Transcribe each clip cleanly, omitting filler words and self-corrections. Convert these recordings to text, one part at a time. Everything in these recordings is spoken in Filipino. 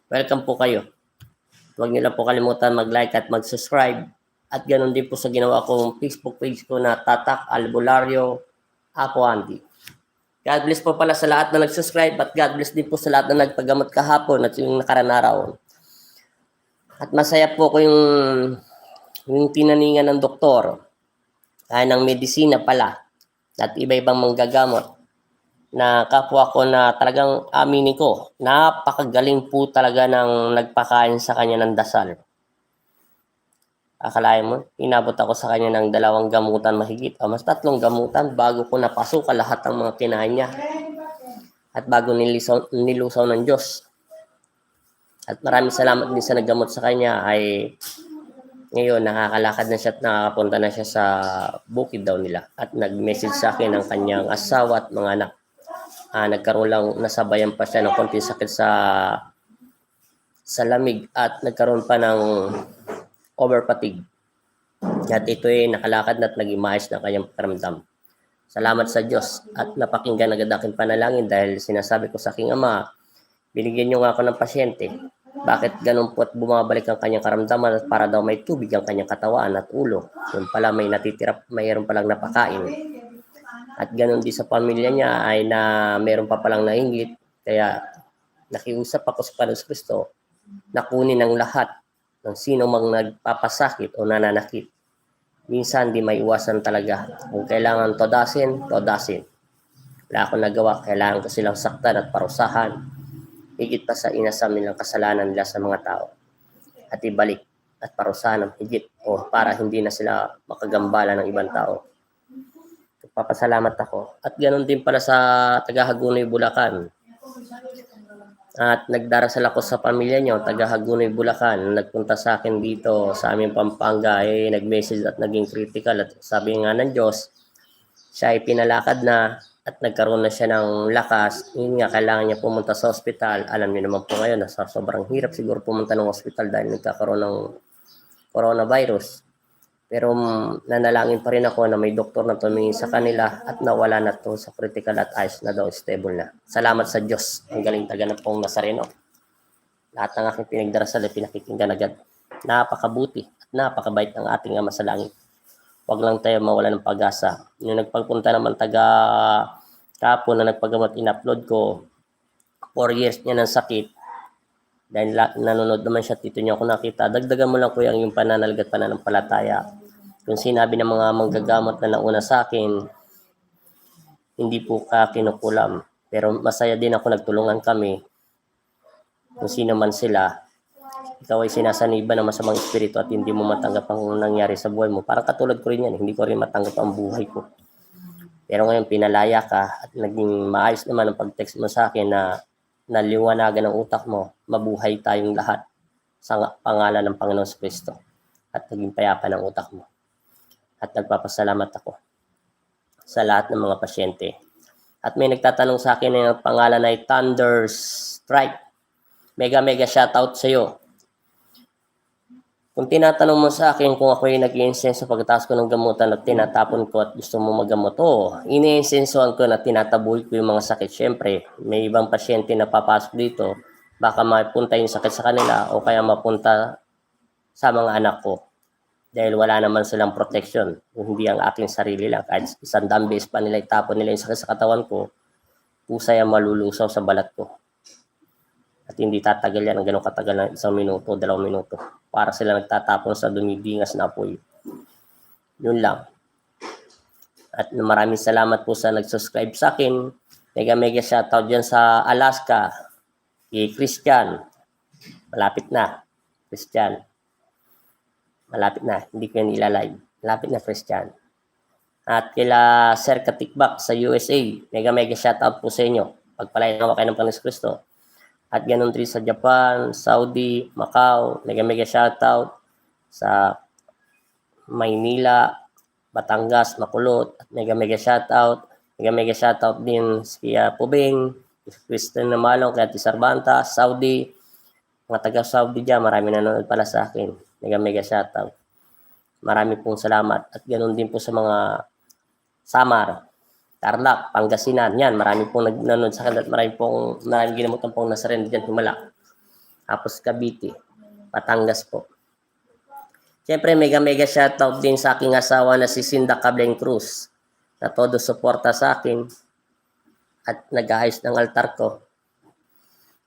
welcome po kayo. Huwag niyo lang po kalimutan mag-like at mag-subscribe. At ganoon din po sa ginawa kong Facebook page ko na Tatak Albularyo Apo Andy. God bless po pala sa lahat na nag-subscribe at God bless din po sa lahat na nagpagamot kahapon at yung nakaraan araw. At masaya po ko yung tinaningan ng doktor ng medisina pala at iba-ibang manggagamot na kapwa ko na talagang aminin ko, napakagaling po talaga ng nagpakain sa kanya ng dasal. Akalain mo, inabot ako sa kanya ng 2 gamutan mahigit, mas 3 gamutan bago ko napasukan lahat ng mga kinain niya. At bago nilusaw ng Diyos. At maraming salamat din sa naggamot sa kanya ay ngayon nakakalakad na siya at nakakapunta na siya sa bukid daw nila. At nag-message sa akin ng kanyang asawa at mga anak. Nagkaroon lang, nasabayan pa siya ng konting sakit sa lamig at nagkaroon pa ng overfatigue. At ito ay nakalakad na at naging maayos na kanyang pakiramdam. Salamat sa Diyos at napakinggan agad aking panalangin dahil sinasabi ko sa aking ama, binigyan niyo nga ako ng pasyente. Bakit ganun po at bumabalik ang kanyang karamdaman at para daw may tubig ang kanyang katawan at ulo. Yung pala may natitira, mayroon palang napakain. At ganun din sa pamilya niya ay na meron pa palang nainggit. Kaya nakiusap ako sa Panginoon Kristo na kunin ang lahat ng sino mang nagpapasakit o nananakit. Minsan di may iwasan talaga. Kung kailangan todasin. Wala akong nagawa. Kailangan ko silang saktan at parusahan. Higit pa sa inasam nilang kasalanan nila sa mga tao. At ibalik at parusahan ng higit o para hindi na sila makagambala ng ibang tao. Papasalamat ako. At ganoon din pala sa taga-Hagunoy, Bulacan. At nagdarasal ako sa pamilya niyo, taga-Hagunoy, Bulacan. Nagpunta sa akin dito sa aming Pampanga, nag-message at naging critical. At sabi nga ng Diyos, siya ay pinalakad na at nagkaroon na siya ng lakas. Yun nga, kailangan niya pumunta sa ospital. Alam niyo naman po ngayon, nasa sobrang hirap siguro pumunta ng ospital dahil nagkakaroon ng coronavirus. Pero nanalangin pa rin ako na may doktor na tumingin sa kanila at nawala na to sa critical at ayos na daw, stable na. Salamat sa Diyos. Ang galing taga ng pong Nazareno. Lahat ng aking pinagdarasal ay pinakikinggan agad. Napakabuti at napakabait ng ating Ama sa langit. Huwag lang tayo mawala ng pag-asa. Yung nagpagpunta naman taga kapon na nagpagamot, in-upload ko 4 years niya ng sakit. Dahil nanonood naman siya, tito niya ako nakita. Dagdagan mo lang ko yung pananalig at pananampalataya. Kung sinabi ng mga manggagamot na nauna sa akin, hindi po ka kinukulam. Pero masaya din ako, nagtulungan kami. Kung sino man sila, ikaw ay sinasaniba ng masamang espiritu at hindi mo matanggap ang nangyari sa buhay mo. Parang katulad ko rin yan, hindi ko rin matanggap ang buhay ko. Pero ngayon pinalaya ka at naging maayos naman ang pag-text mo sa akin na naliwanagan ng utak mo, mabuhay tayong lahat sa pangalan ng Panginoon Kristo at naging payapa ng utak mo. At nagpapasalamat ako sa lahat ng mga pasyente. At may nagtatanong sa akin na yung pangalan ay Thunder Strike. Mega shoutout sa iyo. Kung tinatanong mo sa akin kung ako ay nag-iinsenso pagkatapos ko ng gamutan at tinatapon ko at gusto mo magamot, ini-insensoan ko na tinatabuhay ko yung mga sakit. Siyempre, may ibang pasyente na papasok dito, baka mapunta yung sakit sa kanila o kaya mapunta sa mga anak ko. Dahil wala naman silang protection, hindi ang aking sarili lang. Kahit 100 beses pa nila itapon nila yung sakit sa katawan ko, pusay ang malulusaw sa balat ko. At hindi tatagal yan ng ganong katagal ng 1 minuto, 2 minuto. Para sila nagtatapon sa dumidingas na apoy. Yun lang. At maraming salamat po sa nag-subscribe sa akin. Mega shoutout dyan sa Alaska. Kay Christian. Malapit na. Christian. Malapit na. Hindi ko yan ilalive. Malapit na, Christian. At kila Sir Katikbak sa USA. Mega shoutout po sa inyo. Pagpalain nawa kayo ng Panginoon Kristo. At ganun rin sa Japan, Saudi, Macau. Mega shoutout sa Maynila, Batangas, Makulot. At mega shoutout. Mega shoutout din sa Pubing, Kristen na Malong, kaya Tisarbanta, Saudi. Mga taga-Saudi dyan, marami nanonood pala sa akin. Mega shoutout. Marami pong salamat. At ganoon din po sa mga Samar, Tarlac, Pangasinan. Yan, marami pong nanonood sa kanila at maraming ginamutan pong nasarenda dyan, Himala. Tapos Cavite, Batangas po. Siyempre, mega shoutout din sa aking asawa na si Cinda Cableng Cruz na todo suporta sa akin at nag-ayos ng altar ko.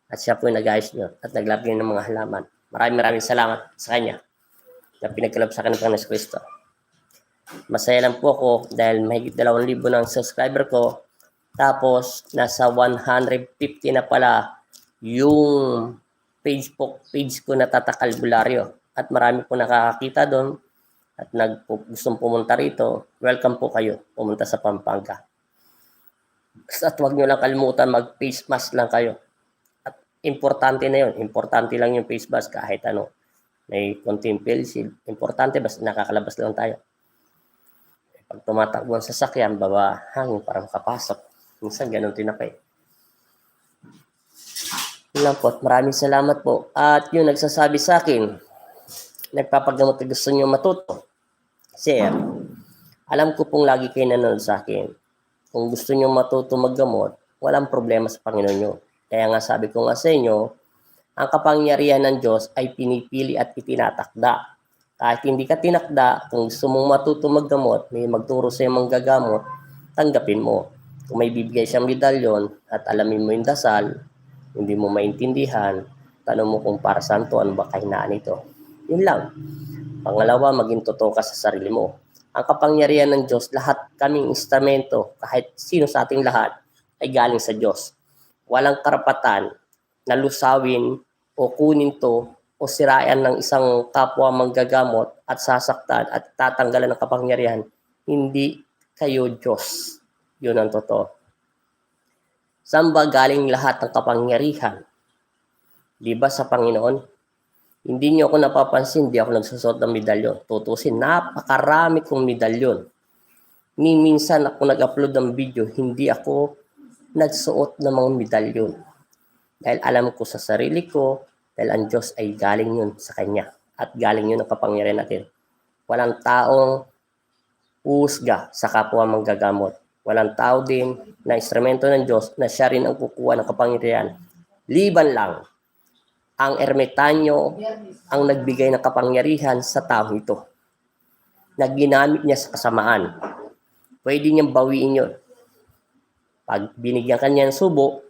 At siya po yung nag-ayos nyo at naglagay ng mga halaman. Maraming salamat sa kanya na pinagkaloob sa akin ng Panginoon Kristo. Masaya lang po ako dahil mahigit 2,000 ng subscriber ko. Tapos, nasa 150 na pala yung Facebook page ko na Tata Albularyo. At marami po nakakakita doon at gustong pumunta rito. Welcome po kayo pumunta sa Pampanga. At huwag nyo lang kalimutan mag-face mask lang kayo. At importante na yun. Importante lang yung face mask kahit ano. May konting pilsil. Importante basta nakakalabas lang tayo. Pag tumatakbo ang sasakyan, baba hangin para makapasok. Minsan ganun din ako eh. Yun lang po. Maraming salamat po. At yung nagsasabi sa akin, nagpapagamot na gusto nyo matuto. Sir, alam ko pong lagi kayo nanonood sa akin. Kung gusto nyo matuto maggamot, walang problema sa Panginoon nyo. Kaya nga sabi ko nga sa inyo, ang kapangyarihan ng Diyos ay pinipili at itinatakda. Kahit hindi ka tinakda, kung gusto mong matuto maggamot, may magturo sa'yo manggagamot, tanggapin mo. Kung may bibigay siyang medalyon at alamin mo yung dasal, hindi mo maintindihan, tanong mo kung para saan to, ano ba kahinaan ito. Yun lang. Pangalawa, maging totoo ka sa sarili mo. Ang kapangyarihan ng Diyos, lahat kaming instrumento, kahit sino sa ating lahat, ay galing sa Diyos. Walang karapatan na lusawin o kunin to o sirayan ng isang kapwa manggagamot at sasaktan at tatanggalan ng kapangyarihan. Hindi kayo Diyos. Yun ang totoo. Saan ba galing lahat ng kapangyarihan? Di ba sa Panginoon? Hindi niyo ako napapansin, di ako nagsusot ng medalyon. Tutusin, napakarami kong medalyon. Minsan ako nag-upload ng video, hindi ako nagsuot ng mga medalyon. Dahil alam ko sa sarili ko, dahil ang Diyos ay galing yun sa Kanya. At galing yun ang kapangyarihan natin. Walang taong uhusga sa kapwa manggagamot. Walang tao din na instrumento ng Diyos na siya rin ang kukuha ng kapangyarihan. Liban lang ang ermitanyo ang nagbigay ng kapangyarihan sa tao ito. Ginamit niya sa kasamaan. Pwede niyang bawiin yun. Pag binigyan kanya ng subo,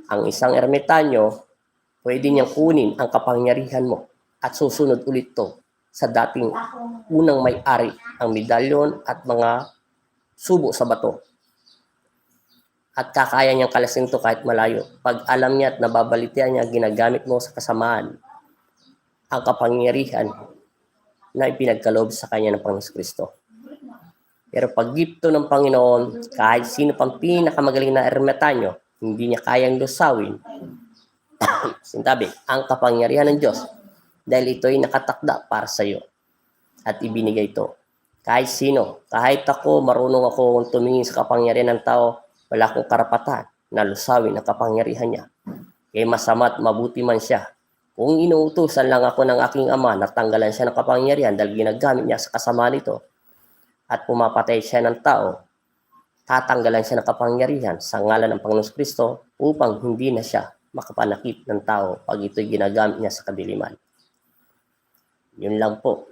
ang isang ermitanyo, pwede niyang kunin ang kapangyarihan mo at susunod ulit to sa dating unang may-ari, ang medalyon at mga subo sa bato. At kakaya niyang kalasin to kahit malayo. Pag alam niya at nababalitian niya, ginagamit mo sa kasamaan ang kapangyarihan na ipinagkaloob sa kanya ng Panginoon Kristo. Pero pag gipto ng Panginoon, kahit sino pang pinakamagaling na ermitanyo, hindi niya kayang lusawin. Sintabi, ang kapangyarihan ng Diyos, dahil ito ay nakatakda para sa iyo at ibinigay ito. Kahit sino, kahit ako, marunong ako tumingin sa kapangyarihan ng tao, wala akong karapatan na lusawin ang kapangyarihan niya. Kaya masama at mabuti man siya. Kung inuutusan lang ako ng aking ama, natanggalan siya ng kapangyarihan dahil ginagamit niya sa kasama nito at pumapatay siya ng tao, tatanggalan siya ng kapangyarihan sa ngalan ng Panginoon Kristo upang hindi na siya makapanakit ng tao pag ito'y ginagamit niya sa kadiliman. Yun lang po.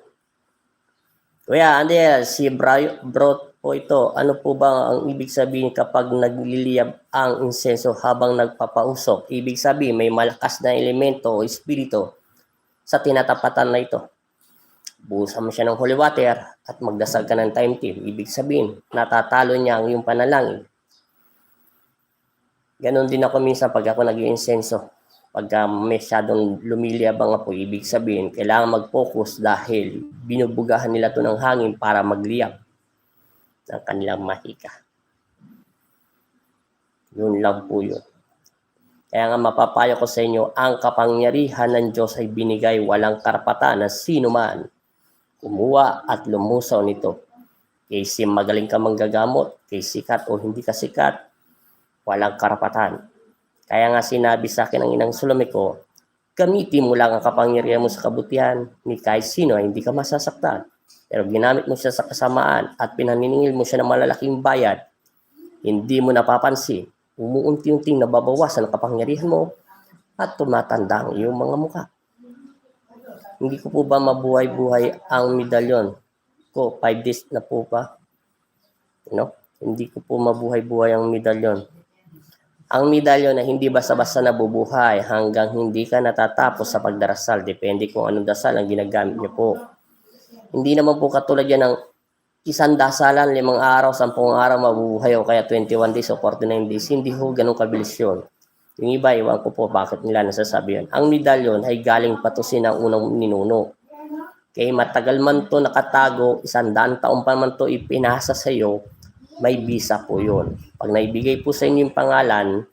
Kuya, si bro po ito, ano po ba ang ibig sabihin kapag nagliliyab ang insenso habang nagpapausok? Ibig sabihin, may malakas na elemento o espiritu sa tinatapatan na ito. Buhusan mo siya ng holy water at magdasal ka ng time team. Ibig sabihin, natatalo niya ang iyong panalangin. Ganon din ako minsan pag ako nag-iinsenso. Pagka masyadong lumiliyabang ako, ibig sabihin, kailangan mag-focus dahil binubugahan nila ito ng hangin para magliyab ng kanilang mahika. Yun lang po yun. Kaya nga mapapayo ko sa inyo, ang kapangyarihan ng Diyos ay binigay walang karapatan na sino man kumuha at lumusaw nito. Kasi magaling ka manggagamot, kay sikat o hindi ka sikat, walang karapatan. Kaya nga sinabi sa akin ng Inang Salome ko, gamitin mo lang ang kapangyarihan mo sa kabutihan ni kahit sino ay hindi ka masasaktan. Pero ginamit mo siya sa kasamaan at pinaniningil mo siya ng malalaking bayad, Hindi mo napapansin, umuunti-unting nababawasan ang kapangyarihan mo at tumatanda ang iyong mga mukha. Hindi ko po ba mabuhay-buhay ang medalyon ko? 5 days na po ba? Hindi ko po mabuhay-buhay ang medalyon. Ang medalyon na hindi basta-basta nabubuhay hanggang hindi ka natatapos sa pagdarasal. Depende kung anong dasal ang ginagamit niyo po. Hindi naman po katulad yan ng isang dasalan, 5 araw, 10 araw mabubuhay o kaya 21 days o 49 days. Hindi ho ganun kabilis yun. Yung iba, iwan ko po bakit nila nasasabi yun. Ang medalyon ay galing patusin ng unang ninuno. Kaya matagal man to nakatago, 100 taon pa man to ipinasa sa iyo, may bisa po yun. Pag naibigay po sa inyo yung pangalan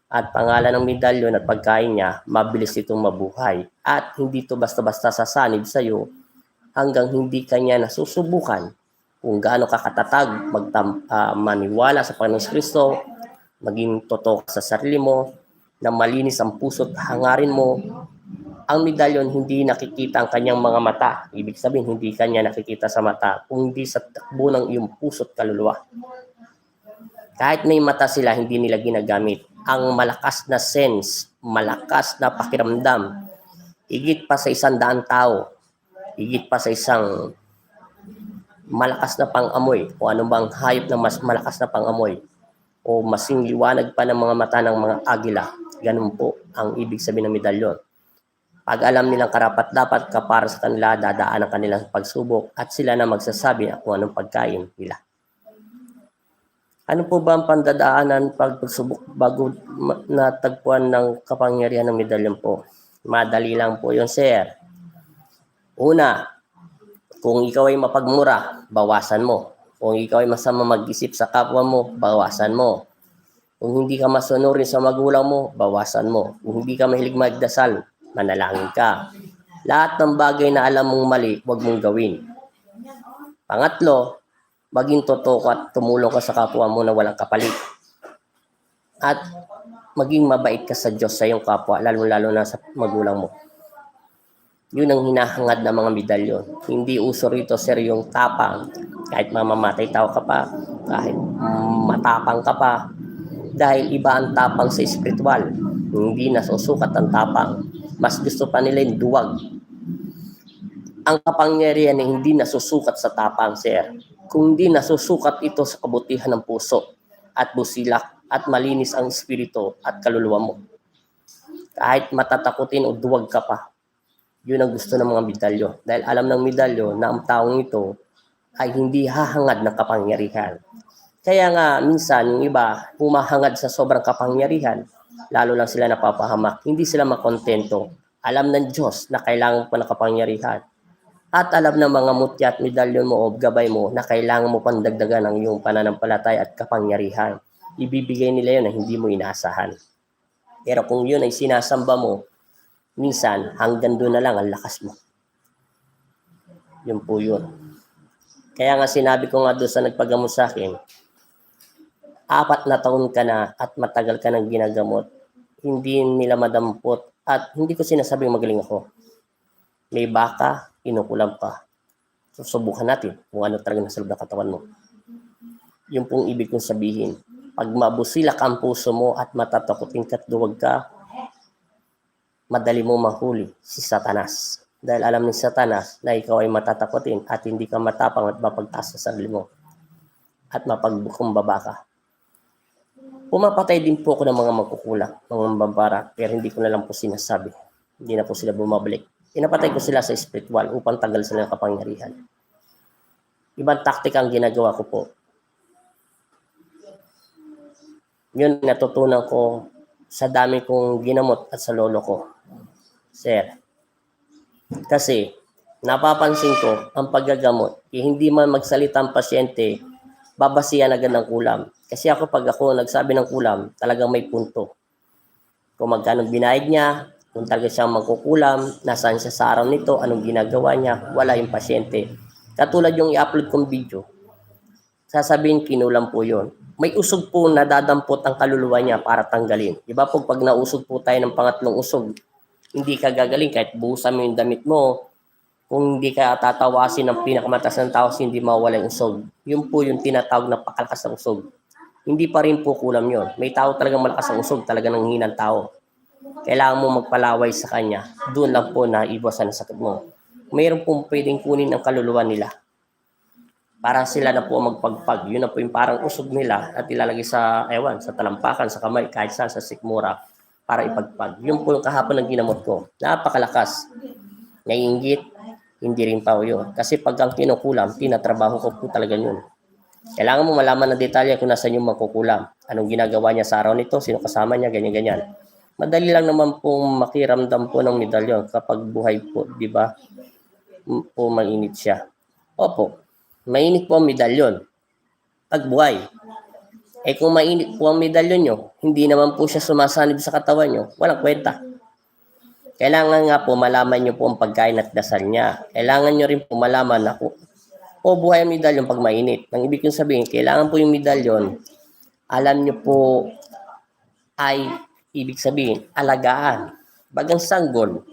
at pangalan ng medalyon at pagkain niya, mabilis itong mabuhay. At hindi to basta-basta sasanib sa iyo hanggang hindi kanya nasusubukan kung gaano ka katatag, maniwala sa Panginoon Kristo, maging totoo sa sarili mo, na malinis ang puso't hangarin mo. Ang medalyon hindi nakikita ang kanyang mga mata. Ibig sabihin, hindi kanya nakikita sa mata, kundi sa takbo ng iyong puso't kaluluwa. Kahit may mata sila, hindi nila ginagamit. Ang malakas na sense, malakas na pakiramdam, higit pa sa 100 tao, higit pa sa isang malakas na pang-amoy o anumang hayop na mas malakas na pang-amoy o masing liwanag pa ng mga mata ng mga agila. Ganun po ang ibig sabihin ng medalyon. Pag alam nilang karapat-dapat ka para sa kanila, dadaan ang kanilang pagsubok at sila na magsasabi kung anong pagkain nila. Ano po ba ang pandadaanan pag pagsubok bago natagpuan ng kapangyarihan ng medalyon po? Madali lang po yun, sir. Una, kung ikaw ay mapagmura, bawasan mo. Kung ikaw ay masama mag-isip sa kapwa mo, bawasan mo. Kung hindi ka masunurin sa magulang mo, bawasan mo. Kung hindi ka mahilig magdasal, manalangin ka. Lahat ng bagay na alam mong mali, huwag mong gawin. Pangatlo, maging totoo at tumulong ka sa kapwa mo na walang kapalit. At maging mabait ka sa Diyos sa iyong kapwa, lalo-lalo na sa magulang mo. Yun ang hinahangad ng mga medalyon. Hindi uso rito, sir, yung tapang. Kahit mamamatay tao ka pa, kahit matapang ka pa. Dahil iba ang tapang sa espiritual. Hindi nasusukat ang tapang. Mas gusto pa nila yung duwag. Ang kapangyarihan ay hindi nasusukat sa tapang, sir. Kundi nasusukat ito sa kabutihan ng puso at busilak at malinis ang espiritu at kaluluwa mo. Kahit matatakutin o duwag ka pa, yun ang gusto ng mga medalyo. Dahil alam ng medalyo na ang taong ito ay hindi hahangad ng kapangyarihan. Kaya nga, minsan, yung iba, humahangad sa sobrang kapangyarihan, lalo lang sila napapahamak. Hindi sila makontento. Alam ng Diyos na kailangan pa ng kapangyarihan. At alam ng mga mutya at medalyon mo o gabay mo na kailangan mo pandagdagan ang iyong pananampalataya at kapangyarihan. Ibibigay nila yun na hindi mo inaasahan. Pero kung yun ay sinasamba mo, minsan, hanggang doon na lang ang lakas mo. Yun po yun. Kaya nga sinabi ko nga doon sa nagpagamot sa akin, 4 na taon ka na at matagal ka nang ginagamot, hindi nila madampot at hindi ko sinasabing magaling ako. May baka, inukulam pa. Susubukan natin kung ano talaga nasa loob ng katawan mo. Yung pong ibig kong sabihin, pag mabusilak ang puso mo at matatakutin ka at duwag ka, madali mo mahuli si Satanas. Dahil alam ni Satanas na ikaw ay matatakutin at hindi ka matapang at mapagtaas sa sarili mo at mapagbukumbaba ka. Pumapatay din po ako ng mga magkukulang, mga mambara, pero hindi ko na lang po sinasabi. Hindi na po sila bumabalik. Pinapatay ko sila sa spiritual upang tagal sila ng kapangyarihan. Ibang taktika ang ginagawa ko po. Yun natutunan ko sa dami kong ginamot at sa lolo ko. Sir, kasi napapansin ko ang paggagamot, hindi man magsalita ang pasyente, babasihan agad ng kulam. Kasi ako pag ako nagsabi ng kulam, talagang may punto. Kung magkano binayad niya, kung talaga siyang magkukulam, nasaan siya sa araw nito, anong ginagawa niya, wala yung pasyente. Katulad yung i-upload kong video, sasabihin kinulam po yun. May usog po na dadampot ang kaluluwa niya para tanggalin. Diba po pag nausog po tayo ng pangatlong usog, hindi ka gagaling kahit buhusan mo yung damit mo, kung hindi ka tatawasin ng pinakamataas ng tawas, hindi mawala yung usog. Yun po yung tinatawag na pakalakas ng usog. hindi pa rin po kulam yon. May tao talagang malakas ang usog, talaga ng hinang tao. Kailangan mo magpalaway sa kanya. Doon lang po na iwasan ang sakit mo. Mayroon pong pwedeng kunin ang kaluluwa nila. Para sila na po magpagpag. Yun na po yung parang usog nila at ilalagay sa, sa talampakan, sa kamay, kahit saan, sa sikmura, para ipagpag. Yun po yung kahapon ng ginamot ko. Napakalakas. Naiinggit, hindi rin pa yun. Kasi pag ang kinukulam, tinatrabaho ko po talaga yun. Kailangan mo malaman ng detalye kung nasan yung magkukulam. Anong ginagawa niya sa araw nito, sino kasama niya, ganyan-ganyan. Madali lang naman pong makiramdam po ng medalyon kapag buhay po, di ba? Po mainit siya. Opo, mainit po ang medalyon pag buhay. Kung mainit po ang medalyon nyo, hindi naman po siya sumasanib sa katawan nyo, walang kwenta. Kailangan nga po malaman nyo po ang pagkain at dasal niya. Kailangan nyo rin po malaman na buhay ang medalyon pag mainit. Ang ibig kong sabihin, kailangan po yung medalyon, alam nyo po ay ibig sabihin, alagaan. Bagang sanggol,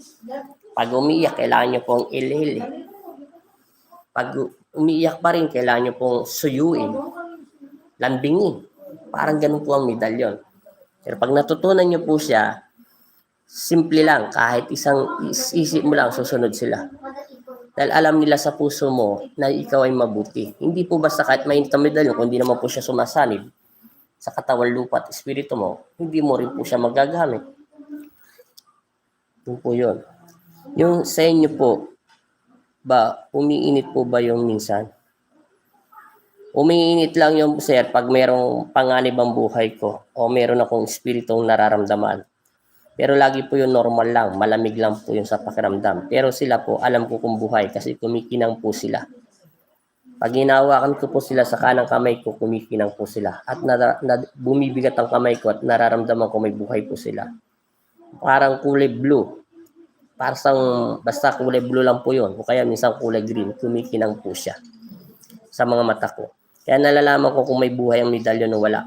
pag umiiyak, kailangan nyo pong ilili. Pag umiiyak pa rin, kailangan nyo pong suyuin, lambingin. Parang ganun po ang medalyon. Pero pag natutunan nyo po siya, simple lang, kahit isang isip mo lang, susunod sila. Dahil alam nila sa puso mo na ikaw ay mabuti. Hindi po basta kahit mainit ang medalyon, kung hindi naman po siya sumasanib sa katawan, lupa at espiritu mo, hindi mo rin po siya magagamit. Yun po yun. Yung sa inyo po, umiinit po ba yung minsan? Umiinit lang yung sir pag merong panganib ang buhay ko o meron akong espiritong nararamdaman. Pero lagi po yung normal lang, malamig lang po yung sa pakiramdam. Pero sila po, alam ko kung buhay kasi kumikinang po sila. Pag hinawakan ko po sila sa kanang kamay ko, kumikinang po sila. At bumibigat ang kamay ko at nararamdaman ko may buhay po sila. Parang kulay blue. Basta kulay blue lang po yun. O kaya minsan kulay green, kumikinang po siya sa mga mata ko. Kaya nalalaman ko kung may buhay ang medalyon o wala.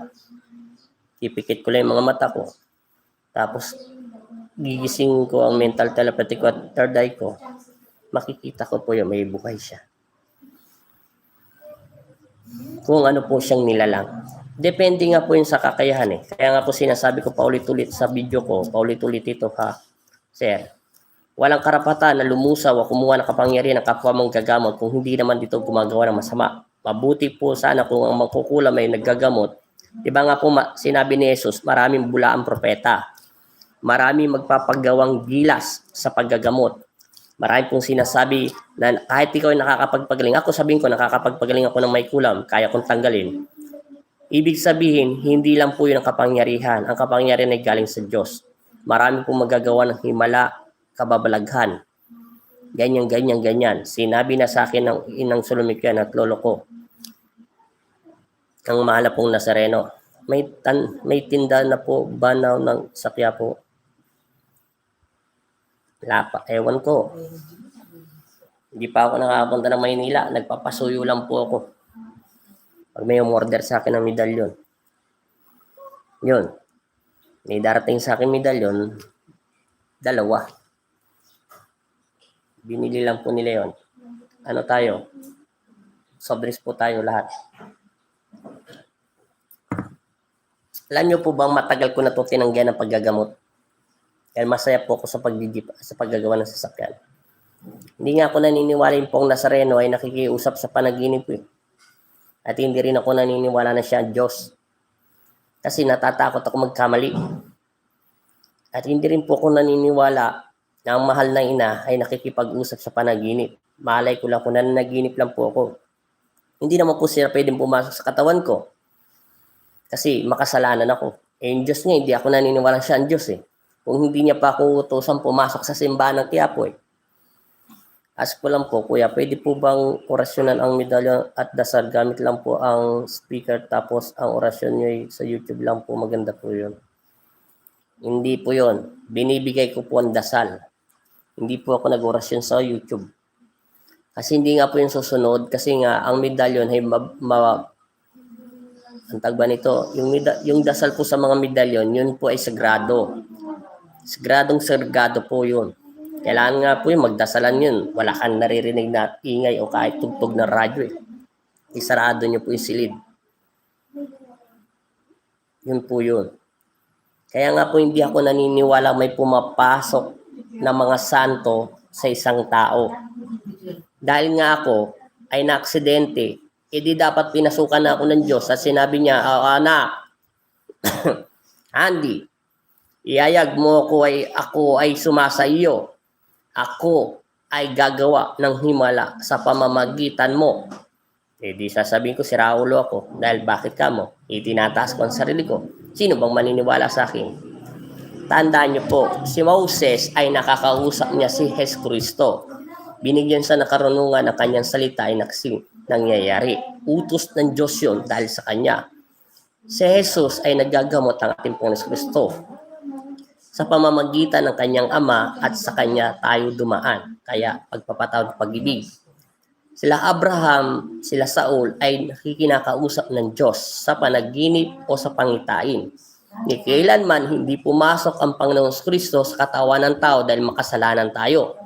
Ipikit ko lang yung mga mata ko. Tapos, gigising ko ang mental telepathy ko at third eye ko. Makikita ko po yun, may buhay siya. Kung ano po siyang nilalang. Depende nga po yun sa kakayahan eh. Kaya nga po sinasabi ko paulit-ulit sa video ko, paulit-ulit ito ha. Sir, walang karapatan na lumusaw o kumuha ng kapangyarihan ng kapwa mong gagamot kung hindi naman dito gumagawa ng masama. Mabuti po sana kung ang mangkukulam ay naggagamot. Diba nga po sinabi ni Jesus, maraming bulaang propeta. Maraming magpapagawang gilas sa paggagamot. Marami pong sinasabi na kahit ikaw ay nakakapagpagaling, ako sabihin ko nakakapagpagaling ako ng may kulam, kaya kong tanggalin. Ibig sabihin, hindi lang po yun ang kapangyarihan. Ang kapangyarihan ay galing sa Diyos. Marami pong magagawa ng himala, kababalaghan. Ganyan. Sinabi na sa akin ng inang Solomikyan at lolo ko, ang mahal pong Nazareno. May tinda na po ba ng sakya po? Lapa, ewan ko. Hindi pa ako nakakapunta ng Maynila. Nagpapasuyo lang po ako. Pag may umorder sa akin ng medalyon. Yun. May darating sa akin medalyon. 2. Binili lang po nila yun. Ano tayo? Soft drinks po tayo lahat. Alam niyo po bang matagal ko na ito tinanggihan ng paggagamot? Kaya masaya po ako sa paggagawa ng sasakyan. Hindi nga ako naniniwala yung pong Nazareno ay nakikiusap sa panaginip ko. At hindi rin ako naniniwala na siya ang Diyos. Kasi natatakot ako magkamali. At hindi rin po ako naniniwala na ang mahal na ina ay nakikipag-usap sa panaginip. Malay ko lang kung nananaginip lang po ako. Hindi naman po sila pwedeng pumasok sa katawan ko. Kasi makasalanan ako. Yung Diyos nga, hindi ako naniniwala siya ang Diyos eh. Kung hindi niya pa ako utusan pumasok sa simbahan ng Quiapo eh. Ask ko lang po, kuya, pwede po bang orasyonan ang medalyon at dasal gamit lang po ang speaker tapos ang orasyon niyo sa YouTube lang po, maganda po yun. Hindi po yun. Binibigay ko po ang dasal. Hindi po ako nag-orasyon sa YouTube. Kasi hindi nga po yung susunod kasi nga ang medalyon ay ang tagba nito, yung dasal po sa mga medalyon, yun po ay sagrado. Sagradong po yun. Kailangan nga po yung magdasalan yun. Wala kang naririnig na ingay o kahit tugtog ng radyo eh. Isarado nyo po yung silid. Yun po yun. Kaya nga po hindi ako naniniwala may pumapasok na mga santo sa isang tao. Dahil nga ako ay naaksidente, edi dapat pinasukan na ako ng Diyos at sinabi niya, anak, Andy, iyayag mo ako ay sumasa iyo. Ako ay gagawa ng himala sa pamamagitan mo. Di sasabihin ko, si Raulo ako. Dahil bakit ka mo? Itinataas ko ang sarili ko. Sino bang maniniwala sa akin? Tandaan niyo po, si Moses ay nakakausap niya si Jesus Kristo. Binigyan siya ng karunungan ng kanyang salita ay nangyayari. Utos ng Diyos yun dahil sa kanya. Si Jesus ay nagagamot ang ating Panginoon Kristo sa pamamagitan ng kanyang ama at sa kanya tayo dumaan. Kaya pagpapatawad, pag-ibig. Sila Abraham, sila Saul ay nakikinakausap ng Diyos sa panaginip o sa pangitain. Ni kailanman hindi pumasok ang Panginoon Kristo sa katawan ng tao dahil makasalanan tayo.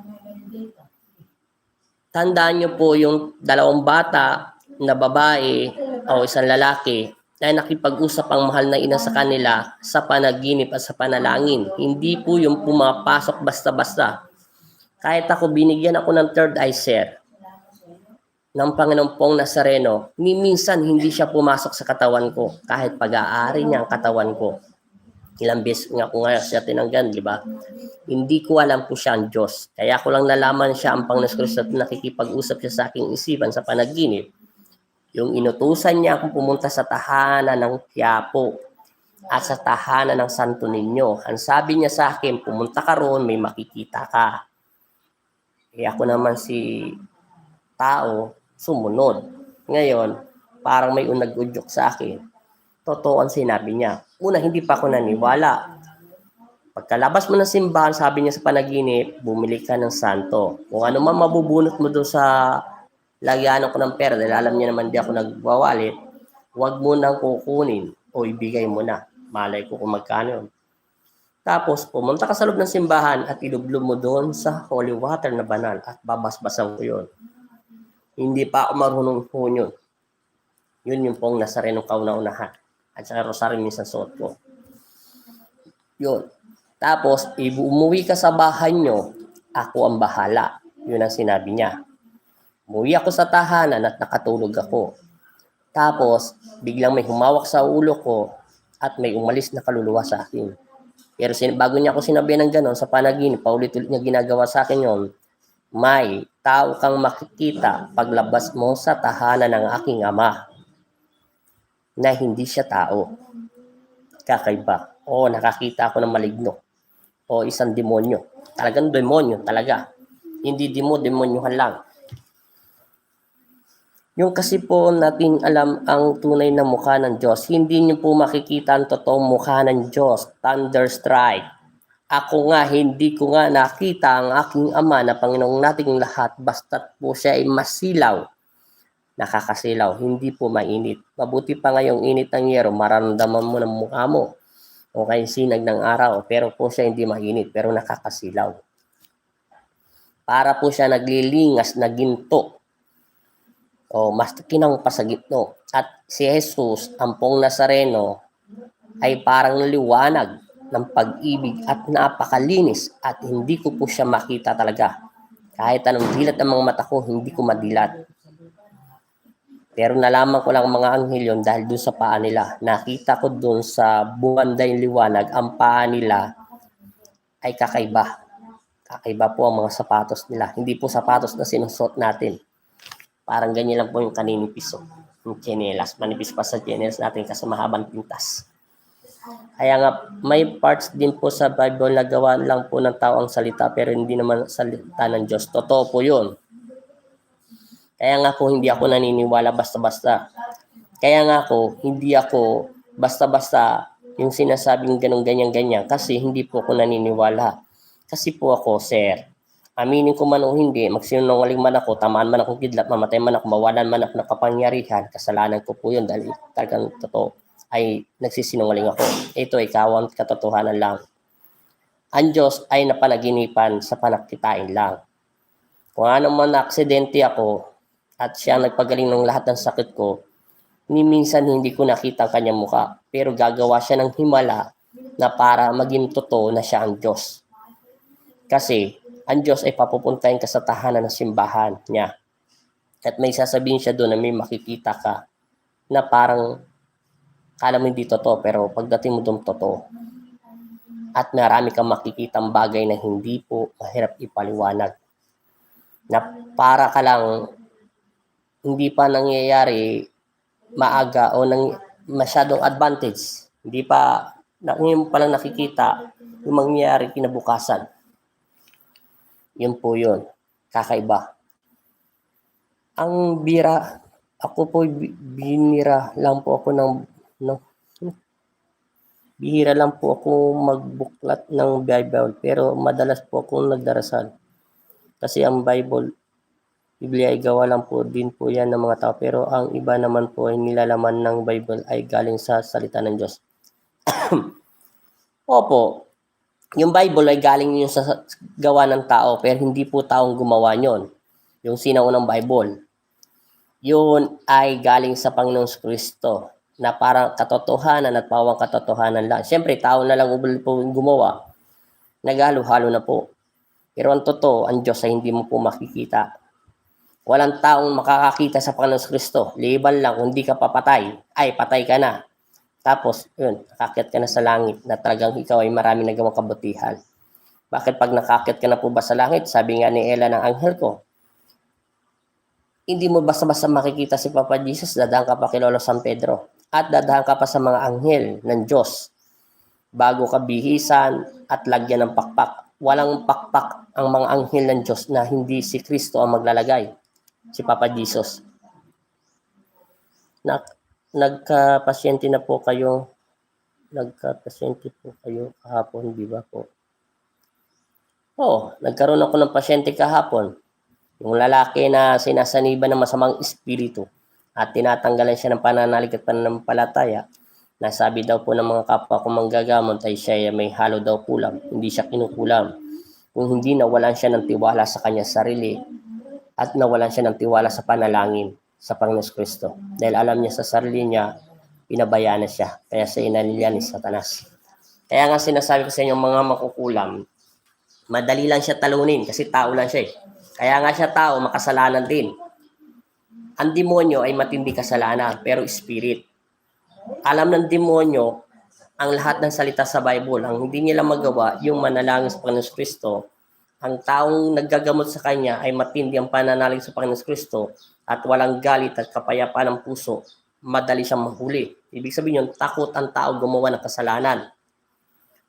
Tandaan niyo po yung dalawang bata na babae o isang lalaki na nakipag-usap ang mahal na ina sa kanila sa panaginip at sa panalangin. Hindi po yung pumapasok basta-basta. Kahit ako, binigyan ako ng third eye, sir, ng Panginoon pong Nazareno, minsan hindi siya pumasok sa katawan ko kahit pag-aari niya ang katawan ko. Ilang beses nga ko nga siya tinanggan, di ba? Hindi ko alam po siya ang Diyos. Kaya ko lang nalaman siya ang Panginoon Kristo at nakikipag-usap siya sa aking isipan sa panaginip. Yung inutusan niya akong pumunta sa tahanan ng Quiapo at sa tahanan ng Santo Niño. Ang sabi niya sa akin, pumunta ka roon, may makikita ka. Ako naman si tao, sumunod. Ngayon, parang may nag-udyok sa akin. Totoo ang sinabi niya. Una, hindi pa ako naniwala. Pagkalabas mo ng simbahan, sabi niya sa panaginip, bumili ka ng santo. Kung ano man mabubunot mo doon sa lagyan ko ng pera, dahil alam niya naman di ako nagwawalit, huwag mo nang kukunin o ibigay mo na. Malay ko kung magkano yun. Tapos, pumunta ka sa loob ng simbahan at ilublob mo doon sa holy water na banal at babasbasan ko yun. Hindi pa ako marunong po yun. Yun yung pong Nazareno kauna-unahan. At saka rosaryo minsan suot ko. Yun. Tapos, umuwi ka sa bahay nyo, ako ang bahala. Yun ang sinabi niya. Umuwi ako sa tahanan at nakatulog ako. Tapos, biglang may humawak sa ulo ko at may umalis na kaluluwa sa akin. Pero bago niya ako sinabi ng gano'n, sa panaginip, paulit-ulit niya ginagawa sa akin yun, may tao kang makikita paglabas mo sa tahanan ng aking ama na hindi siya tao. Kakaiba. O nakakita ako ng maligno. O isang demonyo. Talagang demonyo talaga. Hindi demonyohan lang. Yung kasi po natin alam ang tunay na mukha ng Diyos, hindi niyo po makikita ang totoong mukha ng Diyos. Thunderstrike. Ako nga, hindi ko nga nakita ang aking ama na Panginoong nating lahat, basta't po siya ay masilaw. Nakakasilaw, hindi po mainit. Mabuti pa ngayong init ng yero, mararamdaman mo ng mukha mo. O kaya sinag ng araw, pero po siya hindi mainit, pero nakakasilaw. Para po siya naglilingas na ginto. O mas kinang pasagitno. At si Jesus, ang pong Nazareno, ay parang liwanag ng pag-ibig at napakalinis at hindi ko po siya makita talaga. Kahit anong dilat ng mga mata ko, hindi ko madilat. Pero nalaman ko lang mga anghel yun dahil dun sa paa nila. Nakita ko dun sa buwanday liwanag, ang paa nila ay kakaiba. Kakaiba po ang mga sapatos nila. Hindi po sapatos na sinusot natin. Parang ganyan lang po yung kaninipis. Yung tsinelas. Manipis pa sa tsinelas natin kasi mahabang pintas. Kaya nga, may parts din po sa Bible na gawa lang po ng tao ang salita pero hindi naman salita ng Diyos. Totoo po yun. Kaya nga po, hindi ako naniniwala basta-basta. Kaya nga po, hindi ako basta-basta yung sinasabing ganyan-ganyan kasi hindi po ako naniniwala. Kasi po ako, sir, aminin ko man o hindi, magsinungaling man ako, tamaan man akong kidlat, mamatay man ako, mawalan man ako ng kapangyarihan, kasalanan ko po yun dahil talagang totoo ay nagsisinungaling ako. Ito ay kawang katotohanan lang. Ang Diyos ay napanaginipan sa panakitain lang. Kung ano man na aksidente ako at siya nagpagaling ng lahat ng sakit ko, Ni minsan hindi ko nakita ang kanyang muka, pero gagawa siya ng himala na para maging totoo na siya ang Diyos. Kasi ang Diyos ay papupuntahin ka sa tahanan ng simbahan niya. At may sasabihin siya doon na may makikita ka na parang kala mo hindi totoo, pero pagdating mo doon totoo. At marami kang makikitang bagay na hindi po mahirap ipaliwanag. Na para ka lang hindi pa nangyayari maaga o masyadong advantage. Hindi pa, ngayon pa lang nakikita yung mangyayari kinabukasan. Yun po yun. Kakaiba. Ang bira, ako po binira lang po ako bihira lang po ako magbuklat ng Bible, pero madalas po akong nagdarasal. Kasi ang Biblia ay gawa lang po din po yan ng mga tao, pero ang iba naman po ay nilalaman ng Bible ay galing sa salita ng Diyos. Opo, yung Bible ay galing yun sa gawa ng tao, pero hindi po taong gumawa yun. Yung sinaunang Bible. Yun ay galing sa Panginoong Kristo na parang katotohanan at pawang katotohanan lang. Siyempre, tao na lang po gumawa. Naghalo-halo na po. Pero ang totoo, ang Diyos ay hindi mo po makikita. Walang taong makakakita sa Panginoong Kristo. Liban lang, kung hindi ka papatay, ay patay ka na. Tapos, yun, nakakit ka na sa langit na talagang ikaw ay marami nagawang kabutihan. Bakit pag nakakit ka na po ba sa langit? Sabi nga ni Ella ng anghel ko, hindi mo basta-basta makikita si Papa Jesus, dadaan ka pa kay Lolo San Pedro. At dadaan ka pa sa mga anghel ng Diyos. Bago ka bihisan at lagyan ng pakpak. Walang pakpak ang mga anghel ng Diyos na hindi si Kristo ang maglalagay. Si Papa Jesus. Nagka-pasyente na po kayo. Nagka-pasyente po kayo kahapon, di ba po? Oo, nagkaroon ako ng pasyente kahapon. Yung lalaki na sinasaniba ng masamang espiritu at tinatanggalan siya ng pananalig at pananampalataya, nasabi daw po ng mga kapwa kung manggagamot ay siya may halo daw kulam, hindi siya kinukulam. Kung hindi, nawalan siya ng tiwala sa kanya sarili at nawalan siya ng tiwala sa panalangin sa Panginoon Kristo. Dahil alam niya sa sarili niya, pinabayaan na siya. Kaya siya inalilian ni Satanas. Kaya nga sinasabi ko sa inyo mga makukulam, madali lang siya talunin kasi tao lang siya eh. Kaya nga siya tao, makasalanan din. Ang demonyo ay matindi kasalanan, pero spirit. Alam ng demonyo ang lahat ng salita sa Bible. Ang hindi nila magawa, yung manalangin sa Panginoon Kristo. Ang taong naggagamot sa kanya ay matindi ang pananalig sa Panginoon Kristo at walang galit at kapayapaan ng puso. Madali siyang mahuli. Ibig sabihin yun, takot ang tao gumawa ng kasalanan.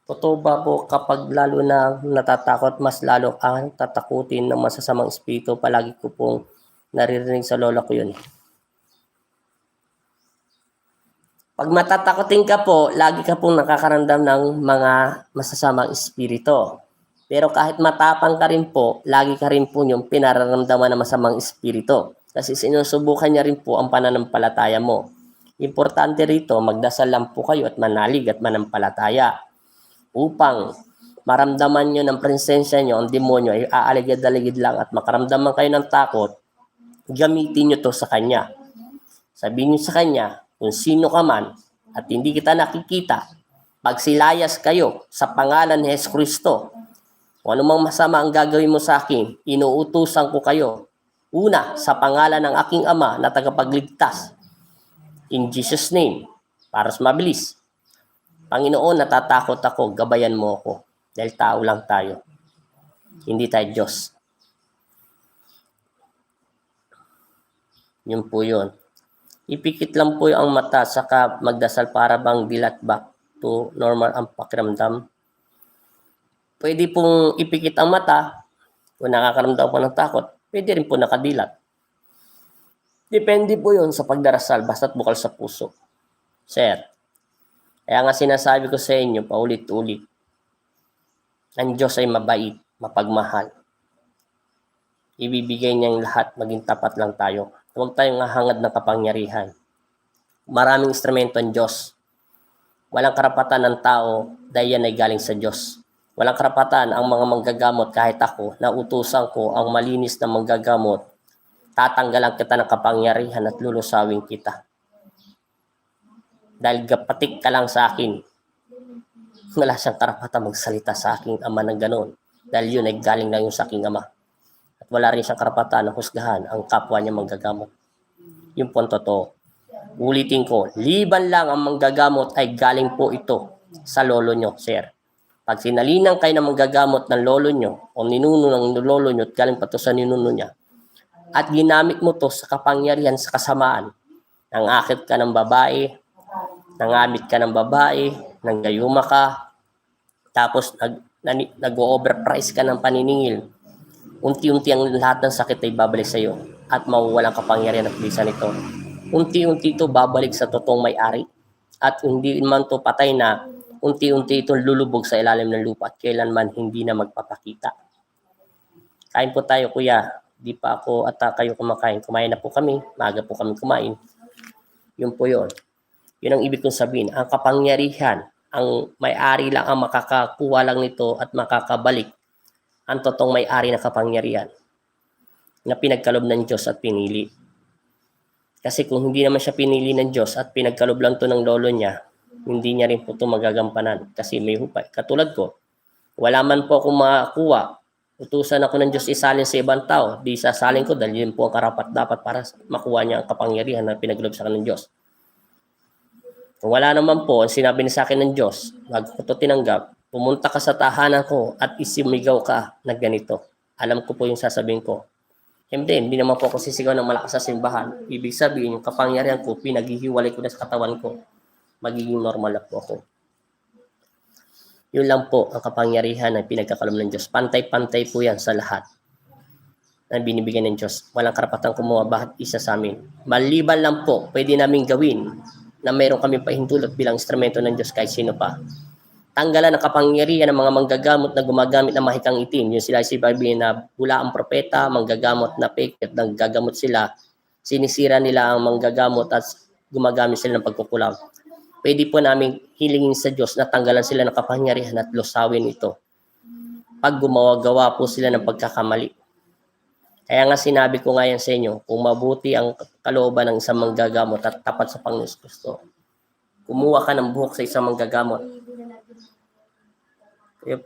Totoo ba po kapag lalo na natatakot, mas lalo ang tatakutin ng masasamang espiritu? Palagi ko pong naririnig sa lola ko yun. Pag matatakotin ka po, lagi ka pong nakakaramdam ng mga masasamang espiritu. Pero kahit matapang ka rin po, lagi ka rin po yung pinararamdaman ng masamang espiritu. Kasi sinusubukan niya rin po ang pananampalataya mo. Importante rito, magdasal lang po kayo at manalig at manampalataya. Upang maramdaman nyo ng presensya nyo, ang demonyo ay aaligid-aligid lang at makaramdaman kayo ng takot, gamitin nyo to sa kanya. Sabihin nyo sa kanya, kung sino ka man at hindi kita nakikita, magsilayas kayo sa pangalan ni Jesus Kristo. Kung anumang masama ang gagawin mo sa akin, inuutusan ko kayo. Una, sa pangalan ng aking Ama na tagapagligtas. In Jesus' name, para sa mabilis. Panginoon, natatakot ako, gabayan mo ako. Dahil tao lang tayo. Hindi tayo Diyos. Yun po yun. Ipikit lang po ang mata, saka magdasal para bang dilat back to normal ang pakiramdam. Pwede pong ipikit ang mata, kung nakakaramdam po ng takot, pwede rin po nakadilat. Depende po yun sa pagdarasal, basta't bukal sa puso. Sir. Kaya nga sinasabi ko sa inyo, paulit-ulit, ang Diyos ay mabait, mapagmahal. Ibibigay niya ang lahat, maging tapat lang tayo. Huwag tayong hahangad ng kapangyarihan. Maraming instrumento ang Diyos. Walang karapatan ng tao dahil yan ay galing sa Diyos. Walang karapatan ang mga manggagamot kahit ako na utusan ko ang malinis na manggagamot. Tatanggalan kita ng kapangyarihan at lulusawin kita. Dahil gapatik ka lang sa akin, wala siyang karapatan magsalita sa aking ama ng gano'n. Dahil yun ay galing lang yung sa aking ama. At wala rin siyang karapatan na husgahan ang kapwa niya manggagamot. Yun po ang totoo. Ulitin ko, liban lang ang manggagamot ay galing po ito sa lolo nyo, sir. Pag sinalinang kayo na manggagamot ng lolo nyo o ninuno ng lolo nyo at galing pa to sa ninuno niya, at ginamit mo to sa kapangyarihan sa kasamaan, nangakit ka ng babae, nangamit ka ng babae, nanggayuma ka, tapos nag-overprice ka ng paniningil, unti-unti ang lahat ng sakit ay babalik sa iyo at mawawalang kapangyarihan at bisa nito. Unti-unti ito babalik sa totoong may-ari at hindi man to patay na, unti-unti itong lulubog sa ilalim ng lupa at kailanman hindi na magpapakita. Kain po tayo, kuya. Di pa ako at kayo kumakain. Kumain na po kami. Maaga po kami kumain. Yun po yun. Yun ang ibig kong sabihin. Ang kapangyarihan, ang may-ari lang ang makakakuha lang nito at makakabalik ang totoong may-ari na kapangyarihan na pinagkalob ng Diyos at pinili. Kasi kung hindi naman siya pinili ng Diyos at pinagkalob lang to ng lolo niya, hindi niya rin po ito magagampanan kasi may hupay. Katulad ko, wala man po akong makakuha. Utusan ako ng Diyos isalin sa ibang tao. Di sasalin ko dahil yun po ang karapat-dapat para makuha niya ang kapangyarihan na pinagkalob sa akin ng Diyos. Kung wala naman po, ang sinabi niya sa akin ng Diyos, wag ko ito tinanggap, pumunta ka sa tahanan ko at isimigaw ka na ganito. Alam ko po yung sasabihin ko. Hindi naman po ako sisigaw ng malakas sa simbahan. Ibig sabihin, yung kapangyarihan ko, pinaghihiwalay ko na sa katawan ko. Magiging normal na po ako. Yun lang po ang kapangyarihan na pinagkakalam ng Diyos. Pantay-pantay po yan sa lahat na binibigyan ng Diyos. Walang karapatang kumuha bahat isa sa amin. Maliban lang po, pwede namin gawin na mayroon kami pahintulot bilang instrumento ng Diyos kahit sino pa. Tanggalan ang kapangyarihan ng mga manggagamot na gumagamit ng mahikang itim. Yung sila sabihin na bula ang propeta, manggagamot na fake at nanggagamot sila. Sinisira nila ang manggagamot at gumagamit sila ng pagkukulang. Pwede po namin hilingin sa Diyos na tanggalan sila ng kapangyarihan at lusawin ito. Pag gumawa-gawa po sila ng pagkakamali. Kaya nga sinabi ko ngayon sa inyo, kung mabuti ang kalooban ng isang manggagamot at tapat sa Panginoon Kristo, kumuha ka ng buhok sa isang manggagamot. Kaya,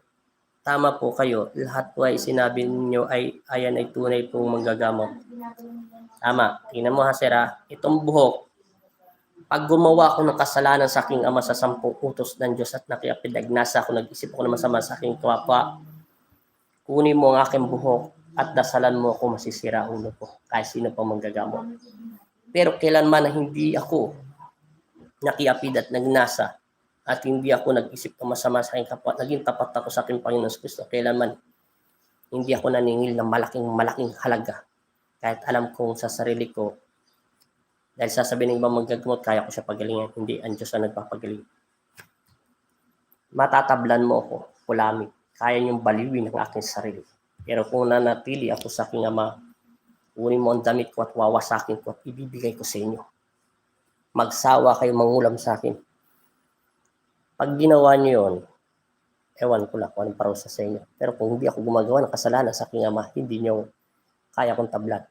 tama po kayo, lahat po ay sinabi niyo ay ayan ay tunay pong manggagamot. Tama, tingnan mo ha sir ha, itong buhok, pag gumawa ako ng kasalanan sa aking ama sa 10 utos ng Diyos at nakiapinagnasa ako, nag-isip ako ng masama sa aking kapwa, kunin mo ang aking buhok at dasalan mo ako, masisira ulo ko, kahit sino pang manggagamot. Pero kailanman na hindi ako nakiapid at nagnasa at hindi ako nag-isip ng masama sa aking kapwa, naging tapat ako sa aking Panginoon Kristo, kailanman hindi ako naningil ng malaking halaga. Kahit alam kong sa sarili ko, dahil sasabihin ng ibang manggagamot, kaya ko siya pagalingan. Hindi, ang Diyos ang nagpapagaling. Matatablan mo ako, kulami. Kaya niyong baliwin ang aking sarili. Pero kung nanatili ako sa aking ama, kunin mo ang damit ko at wawasakin ko at ibibigay ko sa inyo. Magsawa kayo mangulam sa akin. Pag ginawa niyo yun, ewan ko lang kung anong parusa sa inyo. Pero kung hindi ako gumagawa ng kasalanan sa aking ama, hindi niyo kaya kong tablan.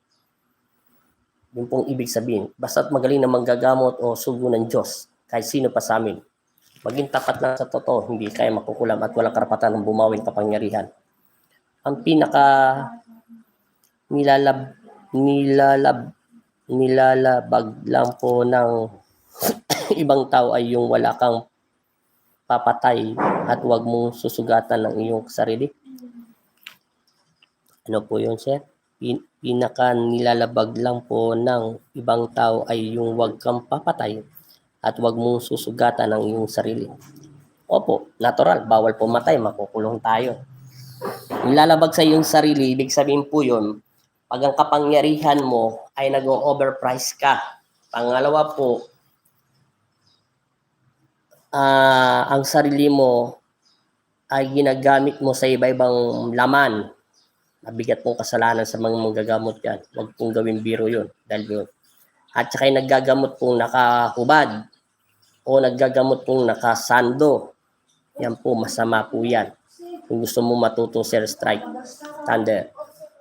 Yung pong ibig sabihin, basta't magaling na manggagamot o sugo ng Diyos, kahit sino pa sa amin, maging tapat lang sa totoo, hindi kaya makukulam at walang karapatan ng bumawin kapangyarihan. Ang pinaka nilalabag lang po ng ibang tao ay yung wala kang papatay at huwag mong susugatan ng iyong sarili. Ano po yun, sir? Pinaka nilalabag lang po ng ibang tao ay yung huwag kang papatay at huwag mong susugatan ng iyong sarili. Opo, natural, bawal pumatay, makukulong tayo. Nilalabag sa iyong sarili, ibig sabihin po yun, pag ang kapangyarihan mo ay nag-overprice ka. Pangalawa po, ang sarili mo ay ginagamit mo sa iba-ibang laman. Mabigat pong kasalanan sa mga manggagamot yan. Huwag pong gawin biro yun. Dahil yun. At saka naggagamot pong nakahubad o naggagamot pong nakasando. Yan po, masama po yan. Kung gusto mo matutong Sir Strike Thunder.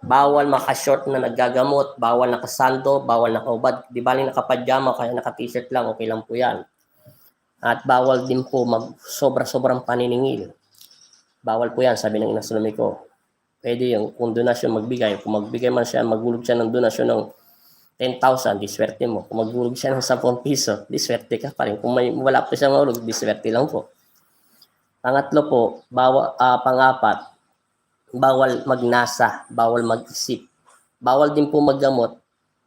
Bawal maka-short na naggagamot, bawal nakasando, bawal nakahubad. Di baling nakapadyama, kaya naka-t-shirt lang, okay lang po yan. At bawal din po sobra-sobrang paniningil. Bawal po yan, sabi ng inasunami ko. Pwede yung kung donasyon magbigay. Kung magbigay man siya, maghulog siya ng donasyon ng 10,000, di swerte mo. Kung maghulog siya ng 10 piso, di swerte ka pa rin. Kung wala pa siya mahulog, di swerte lang po. Pangatlo po, pangapat, bawal magnasa, bawal mag-isip. Bawal din po maggamot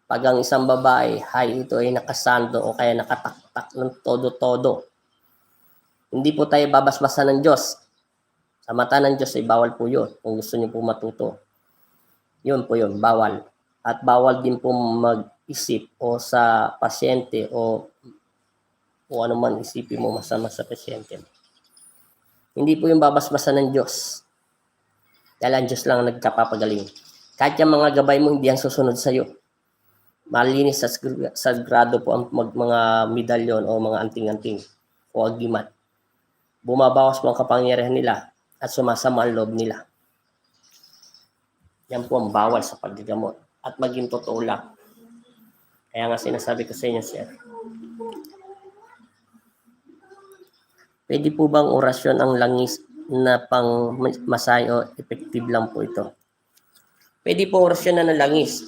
pag ang isang babae, ito ay nakasando o kaya nakataktak ng todo-todo. Hindi po tayo babasbasan ng Diyos. Sa mata ng Diyos ay bawal po yun. Kung gusto niyo po matuto. Yun po yun, bawal. At bawal din po mag-isip o sa pasyente o ano man isipin mo masama sa pasyente. Hindi po yung babasbasan ng Diyos. Dahil ang Diyos lang nagkapapagaling. Kahit yung mga gabay mo, hindi yan susunod sa'yo. Malinis sa sagrado po ang mga medalyon o mga anting-anting o agimat. Bumabawas po ang kapangyarihan nila at sumasama ang loob nila. Yan po ang bawal sa paggagamot. At maging totoo lang. Kaya nga sinasabi ko sa inyo, sir. Pwede po bang orasyon ang langis na pang masayo? Effective lang po ito. Pwede po orasyon na ng langis.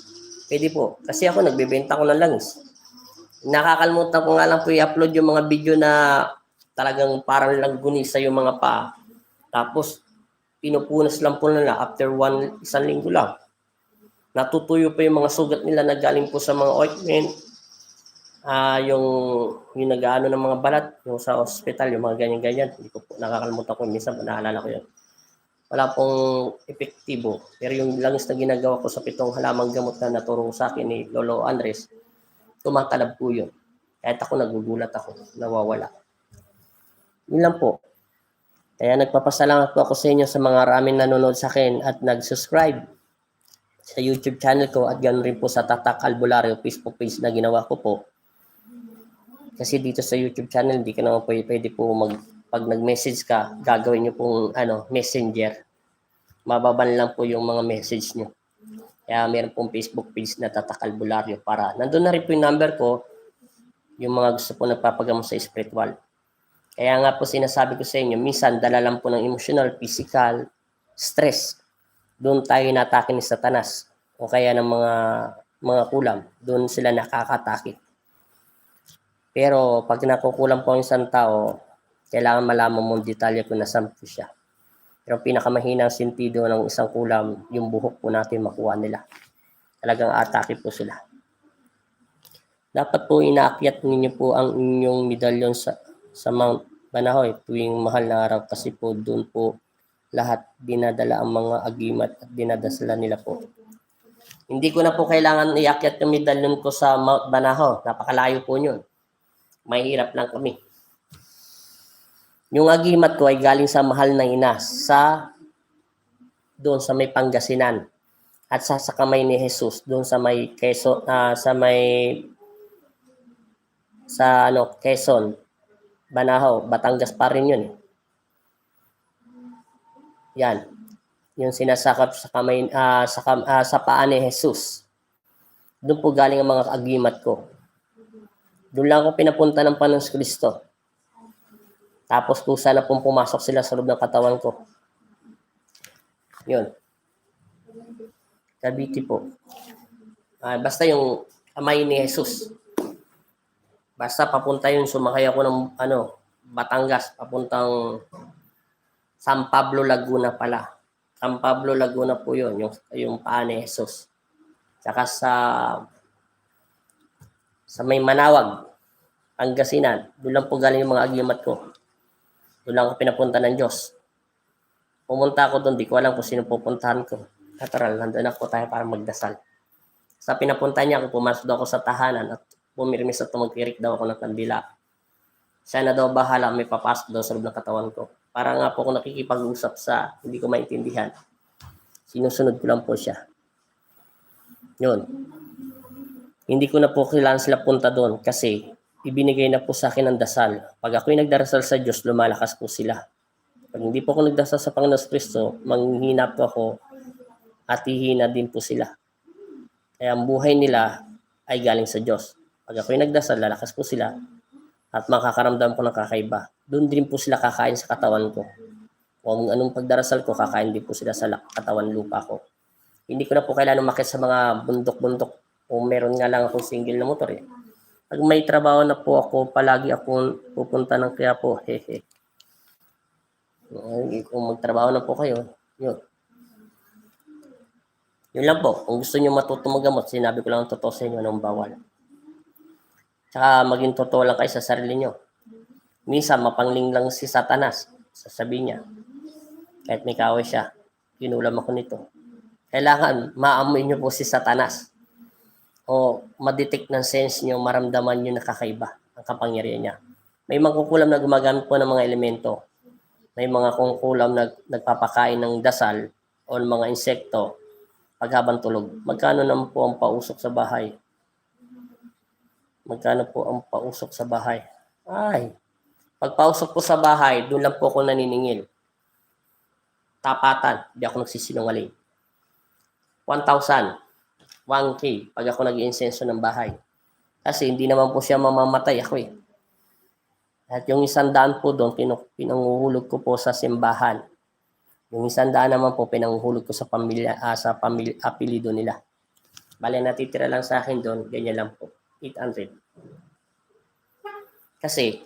Pwede po. Kasi ako nagbebenta ko ng langis. Nakakalimutan ko nga lang po i-upload yung mga video na talagang parang langgunisa yung mga paa. Tapos, pinupunas lang po nila after isang linggo lang. Natutuyo pa yung mga sugat nila na galing po sa mga ointment. Yung nag-ano ng mga balat, yung sa hospital, yung mga ganyan-ganyan. Hindi ko po nakakalimutan ko. Minsan naalala ko yun. Wala pong epektibo. Pero yung langis na ginagawa ko sa 7 halamang gamot na naturo sa akin ni Lolo Andres, tumatalab po yun. Kahit ako nagugulat ako, nawawala. Yun lang po. Kaya nagpapasalamat po ako sa inyo sa mga maraming nanonood sa akin at nag-subscribe sa YouTube channel ko at ganoon rin po sa Tatak Albularyo Facebook page na ginawa ko po. Kasi dito sa YouTube channel, hindi ka naman pwede po pag nag-message ka, gagawin nyo pong messenger. Mababan lang po yung mga message nyo. Kaya meron pong Facebook page na Tatak Albularyo para nandun na rin po yung number ko, yung mga gusto po nagpapagamot sa spiritual. Kaya nga po sinasabi ko sa inyo, minsan dala lang po ng emotional, physical, stress. Doon tayo natake ni Satanas o kaya ng mga kulam. Doon sila nakakatake. Pero pag nakukulam po ang isang tao, kailangan malaman mong detalye kung nasaan po siya. Pero pinakamahinang sentido ng isang kulam, yung buhok po natin makuha nila. Talagang atake po sila. Dapat po inaakyat ninyo po ang inyong medalyon sa Mount Banahoy tuwing mahal na araw kasi po doon po lahat dinadala ang mga agimat at dinadasala nila po. Hindi ko na po kailangan iakyat yung medalyon ko sa Mount Banahaw. Napakalayo po yun. Mahirap lang kami. Yung agimat ko ay galing sa mahal na ina doon sa may Pangasinan at sa kamay ni Jesus doon sa may Quezon, Quezon, Banahaw, Batangas pa rin yun. Yan. Yung sinasakap sa kamay sa paa ni Jesus. Doon po galing ang mga agimat ko. Doon lang ako pinapunta ng Panginoong Kristo. Tapos kung sana pong pumasok sila sa loob ng katawan ko. Yun. Cavite po. Basta yung amay ni Jesus. Basta papunta yun, sumakay ako ng Batangas, papuntang San Pablo, Laguna pala. San Pablo, Laguna po yun, yung paa ni Jesus. Saka sa may Manawag, Pangasinan, doon lang po galing yung mga agimat ko. Doon lang ako pinapunta ng Diyos. Pumunta ako doon, di ko alam kung sino pupuntahan ko. Natural, nandun ako tayo para magdasal. Sa pinapunta niya ako, pumasok daw ako sa tahanan at pumirmis at tumagkirik daw ako ng kandila. Siya na daw bahala, may papasok daw sa loob ng katawan ko. Para nga po ako nakikipag-usap sa hindi ko maintindihan. Sinusunod ko lang po siya. Yun. Hindi ko na po kailangan sila punta doon kasi ibinigay na po sa akin ang dasal. Pag ako'y nagdarasal sa Diyos, lumalakas po sila. Pag hindi po ako nagdasal sa Panginoon Kristo, manghihina po ako at hihina din po sila. Kaya ang buhay nila ay galing sa Diyos. Pag ako'y nagdasal, lalakas po sila. at makakaramdam ko ng kakaiba. Doon din po sila kakain sa katawan ko. Kung anong pagdarasal ko, kakain din po sila sa katawan lupa ko. Hindi ko na po kailangan umakyat sa mga bundok-bundok kung meron nga lang akong single na motor eh. Pag may trabaho na po ako, palagi akong pupunta ng Quiapo. Hehe. Kung magtrabaho na po kayo, yun. Yun lang po. Kung gusto nyo matutong magamot, sinabi ko lang ang totoo sa inyo, anong bawal. Tsaka maging totoo lang kayo sa sarili nyo. Minsan, mapangling lang si Satanas. Sasabihin niya, kahit may kaaway siya, kinulam ako nito. Kailangan maamoy nyo po si Satanas. O madetect ng sense nyo, maramdaman nyo na kakaiba ang kapangyarihan niya. May mga kukulam na gumagamit po ng mga elemento. May mga kukulam na nagpapakain ng dasal o ng mga insekto paghabang tulog. Magkano naman po ang pausok sa bahay? Magkano po ang pausok sa bahay? Ay, pag pausok po sa bahay, doon lang po ako naniningil. Tapatan, di ako nagsisinungaling. 1,000, 1K, pag ako nag-iinsenso ng bahay. Kasi hindi naman po siya mamamatay ako eh. At yung 100 po doon, pinanguhulog ko po sa simbahan. Yung 100 naman po, pinanguhulog ko sa apelido nila. Bale, natitira lang sa akin doon, ganyan lang po, 800. Kasi,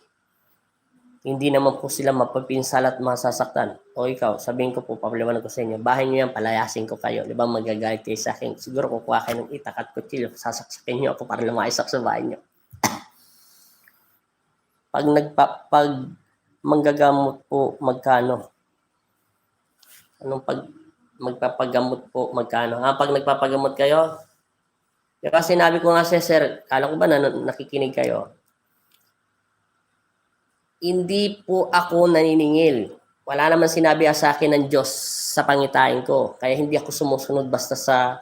hindi naman po sila mapapinsal at masasaktan. O ikaw, sabihin ko po, papaliwanag ko sa inyo, bahay nyo yan, palayasin ko kayo. Di ba magagalit kayo sa akin? Siguro kukuha kayo ng itak at kutsilyo, sasaksakin nyo ako para lumayas sa bahay nyo. Pag manggagamot po, magkano? Anong magpapagamot po, magkano? Pag nagpapagamot kayo, kasi sinabi ko nga siya, sir, kala ko ba na nakikinig kayo? Hindi po ako naniningil. Wala naman sinabi sa akin ng Diyos sa pangitain ko. Kaya hindi ako sumusunod basta sa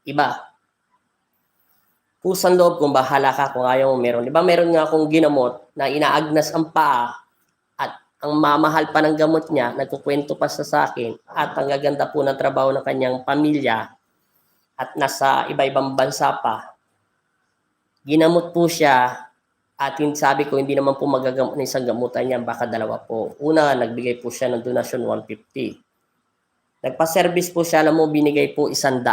iba. Pusang loob kung bahala ka kung ayaw mo meron. Di ba meron nga akong ginamot na inaagnas ang paa at ang mamahal pa ng gamot niya, nagkukwento pa sa akin at ang gaganda po ng trabaho ng kanyang pamilya at nasa iba-ibang bansa pa. Ginamot po siya at sabi ko hindi naman po magagamot ng isang gamutan niya, baka dalawa po. Una, nagbigay po siya ng donasyon 150. Nagpa-service po siya, alam mo, binigay po 100.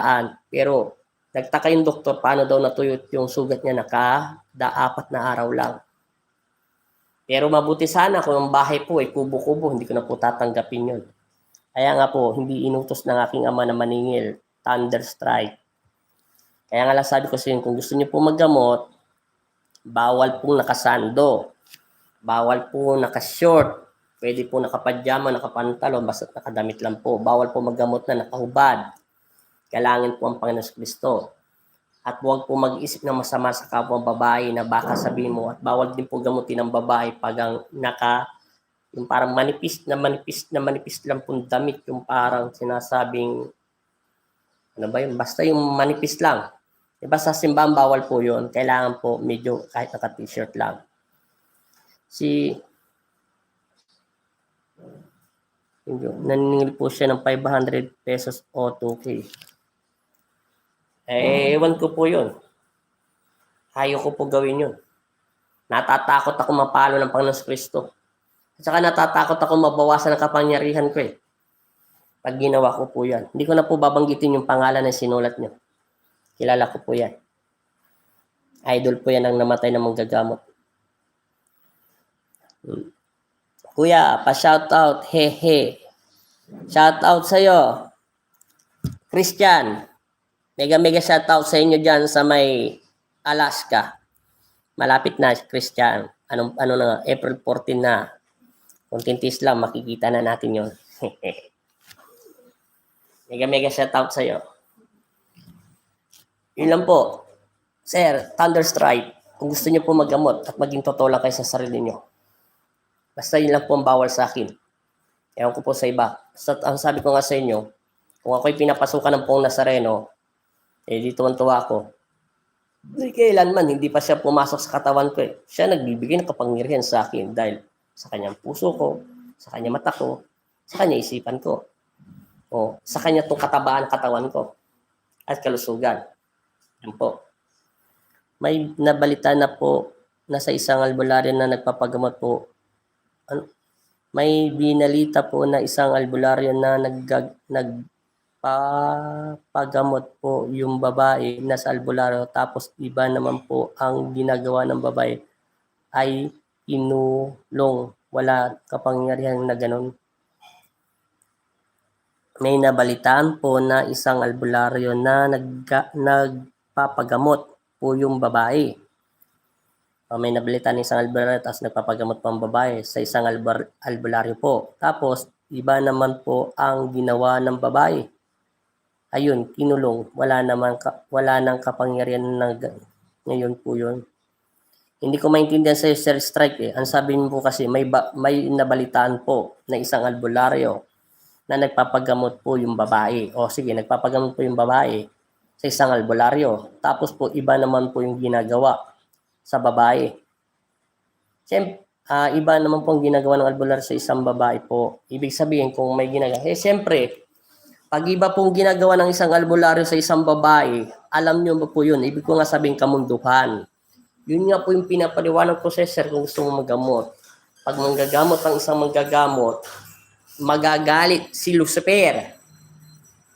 Pero nagtaka yung doktor, paano daw natuyot yung sugat niya, 4 na araw lang. Pero mabuti sana kung ang bahay po ay kubo-kubo, hindi ko na po tatanggapin yun. Kaya nga po, hindi inutos ng aking ama na maningil, thunder strike. Kaya nga lang sabi ko sa inyo, kung gusto niyo po maggamot, bawal pong nakasando, bawal po nakashort, pwede po nakapadyama, nakapantalon, basta nakadamit lang po. Bawal po maggamot na nakahubad. Kailangan po ang Panginoon Kristo. At huwag po mag-isip ng masama sa kapwa babae na baka sabihin mo, at bawal din po gamutin ng babae pag ang yung parang manipis lang pong damit, yung parang sinasabing, ano ba yun, basta yung manipis lang. Diba sa simbahan bawal po yun, kailangan po medyo kahit naka-t-shirt lang. Naniningil po siya ng 500 pesos o 2K. Ewan ko po yun. Hayo ko po gawin yun. Natatakot ako mapalo ng Panginoon Kristo. At saka natatakot ako mabawasan ng kapangyarihan ko eh. Pag ginawa ko po yan. Hindi ko na po babanggitin yung pangalan na sinulat nyo. Kilala ko po yan. Idol po yan ang namatay na manggagamot. Kuya, pa-shoutout. Hehe. Shoutout sa'yo. Christian. Mega shoutout sa inyo dyan sa may Alaska. Malapit na, Christian. Ano na, April 14 na. Kontintis lang, makikita na natin yun. Mega shoutout sa'yo. Yun lang po. Sir, Thunderstrike, kung gusto niyo po maggamot at maging totoo lang kayo sa sarili niyo. Basta yun lang po ang bawal sa akin. Ewan ko po sa iba. Ang sabi ko nga sa inyo, kung ako'y pinapasukan ng Pong Nazareno, di tuwan-tuwa ako. Di kailanman, hindi pa siya pumasok sa katawan ko eh. Siya nagbibigay ng kapangyarihan sa akin dahil sa kanyang puso ko, sa kanyang mata ko, sa kanyang isipan ko. O sa kanya itong katabaan katawan ko at kalusugan. Yan po. May nabalita na po nasa isang albularyo na nagpapagamot po. May binalita po na isang albularyo na nagpapagamot po yung babae nasa albularyo, tapos iba naman po ang ginagawa ng babae ay inulong. Wala kapangyarihan na ganun. May nabalitaan po na isang albularyo na nagpapagamot po yung babae. May nabalitaan isang albularyo tapos nagpapagamot po ang babae sa isang albularyo po. Tapos, iba naman po ang ginawa ng babae. Ayun, kinulong. Wala nang kapangyarihan na ngayon po yun. Hindi ko maintindihan sa Sir Strike. Ang sabi niyo po kasi may nabalitaan po na isang albularyo na nagpapagamot po yung babae. O sige, nagpapagamot po yung babae sa isang albularyo. Tapos po, iba naman po yung ginagawa sa babae. Siyempre, iba naman po ang ginagawa ng albularyo sa isang babae po. Ibig sabihin, kung may ginagawa. Siyempre, pag iba pong ginagawa ng isang albularyo sa isang babae, alam nyo ba po yun? Ibig ko nga sabihin kamunduhan. Yun nga po yung pinapaliwanag ko sa sir kung gusto mo magamot. Pag manggagamot ang isang manggagamot, magagalit si Lucifer.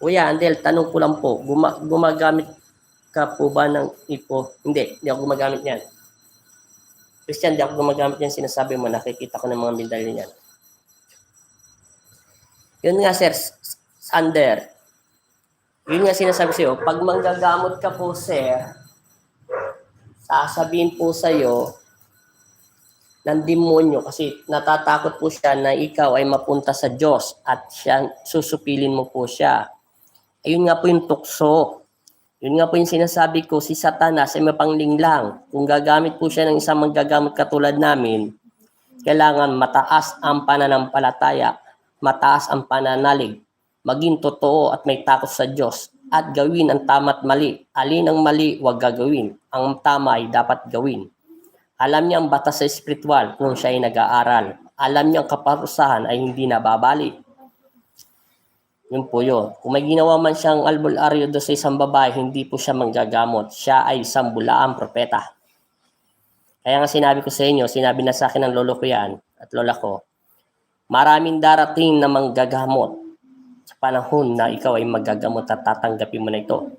Kuya, Andel, tanong ko lang po, gumagamit ka po ba ng ipo? Hindi ako gumagamit niyan. Christian, di ako gumagamit yan. Sinasabi mo, nakikita ko ng mga medalyo niyan. Yun nga, sir, Sander. Yun nga sinasabi sa'yo, pag manggagamot ka po, sir, sasabihin po sa'yo ng demonyo kasi natatakot po siya na ikaw ay mapunta sa Diyos at siya, susupilin mo po siya. Ayun nga po yung tukso. Yun nga po yung sinasabi ko, si Satanas ay mapanglinglang. Kung gagamit po siya ng isang manggagamot katulad namin, kailangan mataas ang pananampalataya, mataas ang pananalig, maging totoo at may takot sa Diyos, at gawin ang tama at mali. Alin ang mali, huwag gagawin. Ang tama ay dapat gawin. Alam niya ang batas sa espiritual kung siya ay nag-aaral. Alam niya ang kaparusahan ay hindi nababali. Yun po yun. Kung may ginawa man siyang albularyo do sa isang babae, hindi po siya manggagamot. Siya ay isang bulaang propeta. Kaya nga sinabi ko sa inyo, sinabi na sa akin ng lolo ko yan at lola ko, maraming darating na manggagamot sa panahon na ikaw ay maggagamot at tatanggapin mo na ito.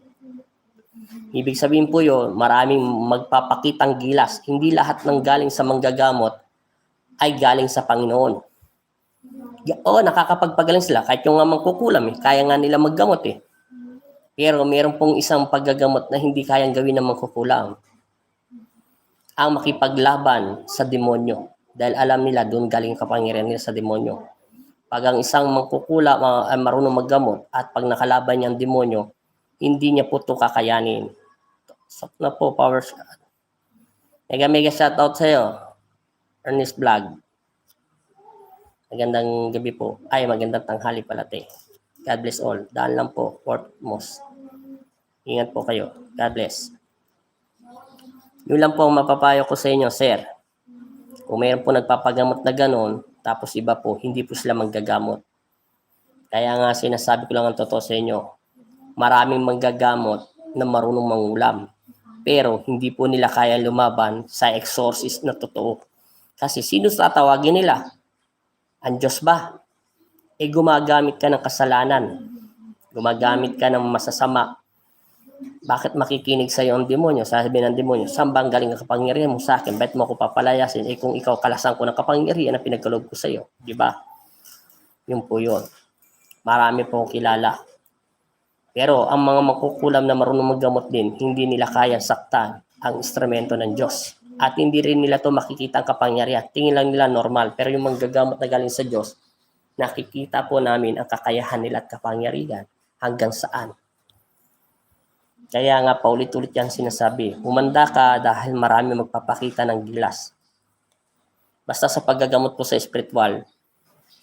Ibig sabihin po yun, maraming magpapakitang gilas. Hindi lahat ng galing sa manggagamot ay galing sa Panginoon. Oo, nakakapagpagaling sila. Kahit yung nga mangkukulam, kaya nga nila maggamot . Pero meron pong isang paggagamot na hindi kayang gawin ng mangkukulam. Ang makipaglaban sa demonyo. Dahil alam nila, doon galing kapangyarihan nila sa demonyo. Pag ang isang mangkukulam ay marunong maggamot at pag nakalaban niya ang demonyo, hindi niya po ito kakayanin. Sak na po, power shot. Mega shoutout sa'yo, Ernest Vlog. Magandang gabi po. Ay, magandang tanghali pala, te. God bless all. Daan lang po, Fort Moss. Ingat po kayo. God bless. Yun lang po ang mapapayo ko sa inyo, sir. Kung mayroon po nagpapagamot na ganon, tapos iba po, hindi po sila manggagamot. Kaya nga sinasabi ko lang ang totoo sa inyo. Maraming manggagamot na marunong mangulam. Pero hindi po nila kaya lumaban sa exorcist na totoo. Kasi sino tatawagin nila? Ang Diyos ba? Gumagamit ka ng kasalanan. Gumagamit ka ng masasama. Bakit makikinig sa iyo ang demonyo? Sabi ng demonyo, saan bang galing ang kapangyarihan mo sa akin? Bakit mo ako papalayasin? Kung ikaw kalasan ko ng kapangyarihan na pinagkaloob ko sa iyo. Di ba? Yun po yun. Marami pong kilala. Pero ang mga makukulam na marunong maggamot din, hindi nila kaya saktan ang instrumento ng Diyos. At hindi rin nila to makikita ang kapangyarihan. Tingin lang nila normal. Pero yung manggagamot na galing sa Diyos, nakikita po namin ang kakayahan nila at kapangyarihan hanggang saan. Kaya nga paulit-ulit yan sinasabi, humanda ka dahil marami magpapakita ng gilas. Basta sa paggagamot po sa spiritual,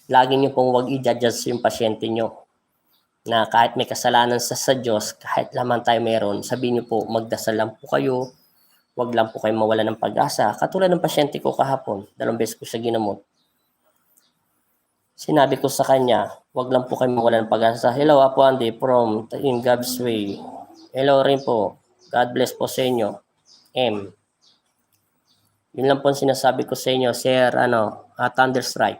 lagi niyo pong huwag i-judge yung pasyente niyo. Na kahit may kasalanan sa Diyos, kahit laman tayo meron, sabihin niyo po, magdasal lang po kayo, wag lang po kayo mawala ng pag-asa. Katulad ng pasyente ko kahapon, 2 beses ko siya ginamot. Sinabi ko sa kanya, wag lang po kayo mawala ng pag-asa. Hello, Apo Andy from In God's Way. Hello rin po. God bless po sa inyo. M. Yun lang po ang sinasabi ko sa inyo, Sir, Thunderstrike.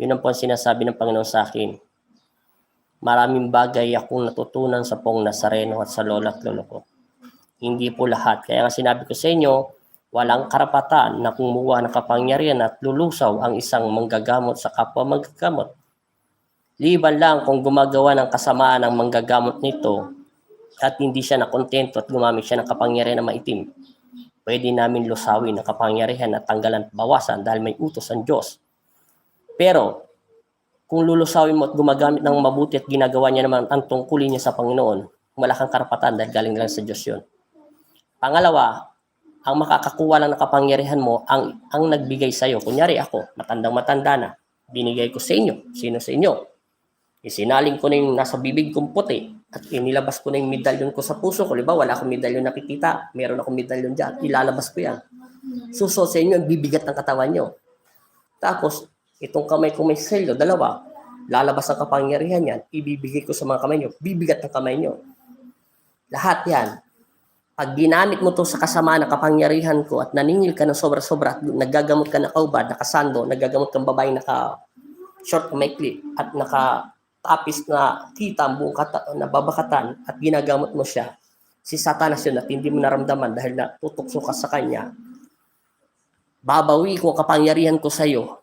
Yun lang po ang sinasabi ng Panginoon sa akin. Maraming bagay akong natutunan sa Pong Nazareno at sa lola at lolo ko. Hindi po lahat. Kaya nga sinabi ko sa inyo, walang karapatan na kumuha ng kapangyarihan at lulusaw ang isang manggagamot sa kapwa manggagamot. Liban lang kung gumagawa ng kasamaan ang manggagamot nito at hindi siya nakontento at gumamit siya ng kapangyarihan na maitim. Pwede namin lusawin ang kapangyarihan at tanggalan at bawasan dahil may utos ang Diyos. Pero, kung lulusawin mo at gumagamit ng mabuti at ginagawa niya naman ang tungkulin niya sa Panginoon, wala kang karapatan dahil galing lang sa Diyos yun. Pangalawa, ang makakakuha lang ng kapangyarihan mo, ang nagbigay sa'yo. Kunyari ako, matandang-matanda na, binigay ko sa inyo. Sino sa inyo? Isinaling ko na yung nasa bibig kong puti at inilabas ko na yung medalyon ko sa puso ko. Diba, wala akong medalyon nakikita. Meron akong medalyon dyan. Ilalabas ko yan. Suso sa inyo, bibigat ng katawan nyo. Tapos, itong kamay ko may selyo, dalawa. Lalabas ang kapangyarihan yan. Ibibigay ko sa mga kamay nyo. Bibigat ng kamay nyo. Lahat yan. Pag ginamit mo to sa kasamaan ng kapangyarihan ko at naningil ka ng sobra-sobra at nagagamot ka ng kaubad, nakasando, nagagamot kang babae naka-short maikli at naka-tapis na kita ang buong nababakatan at ginagamot mo siya, si Satanas yun at hindi mo naramdaman dahil natutokso ka sa kanya, babawi ko ang kapangyarihan ko sa iyo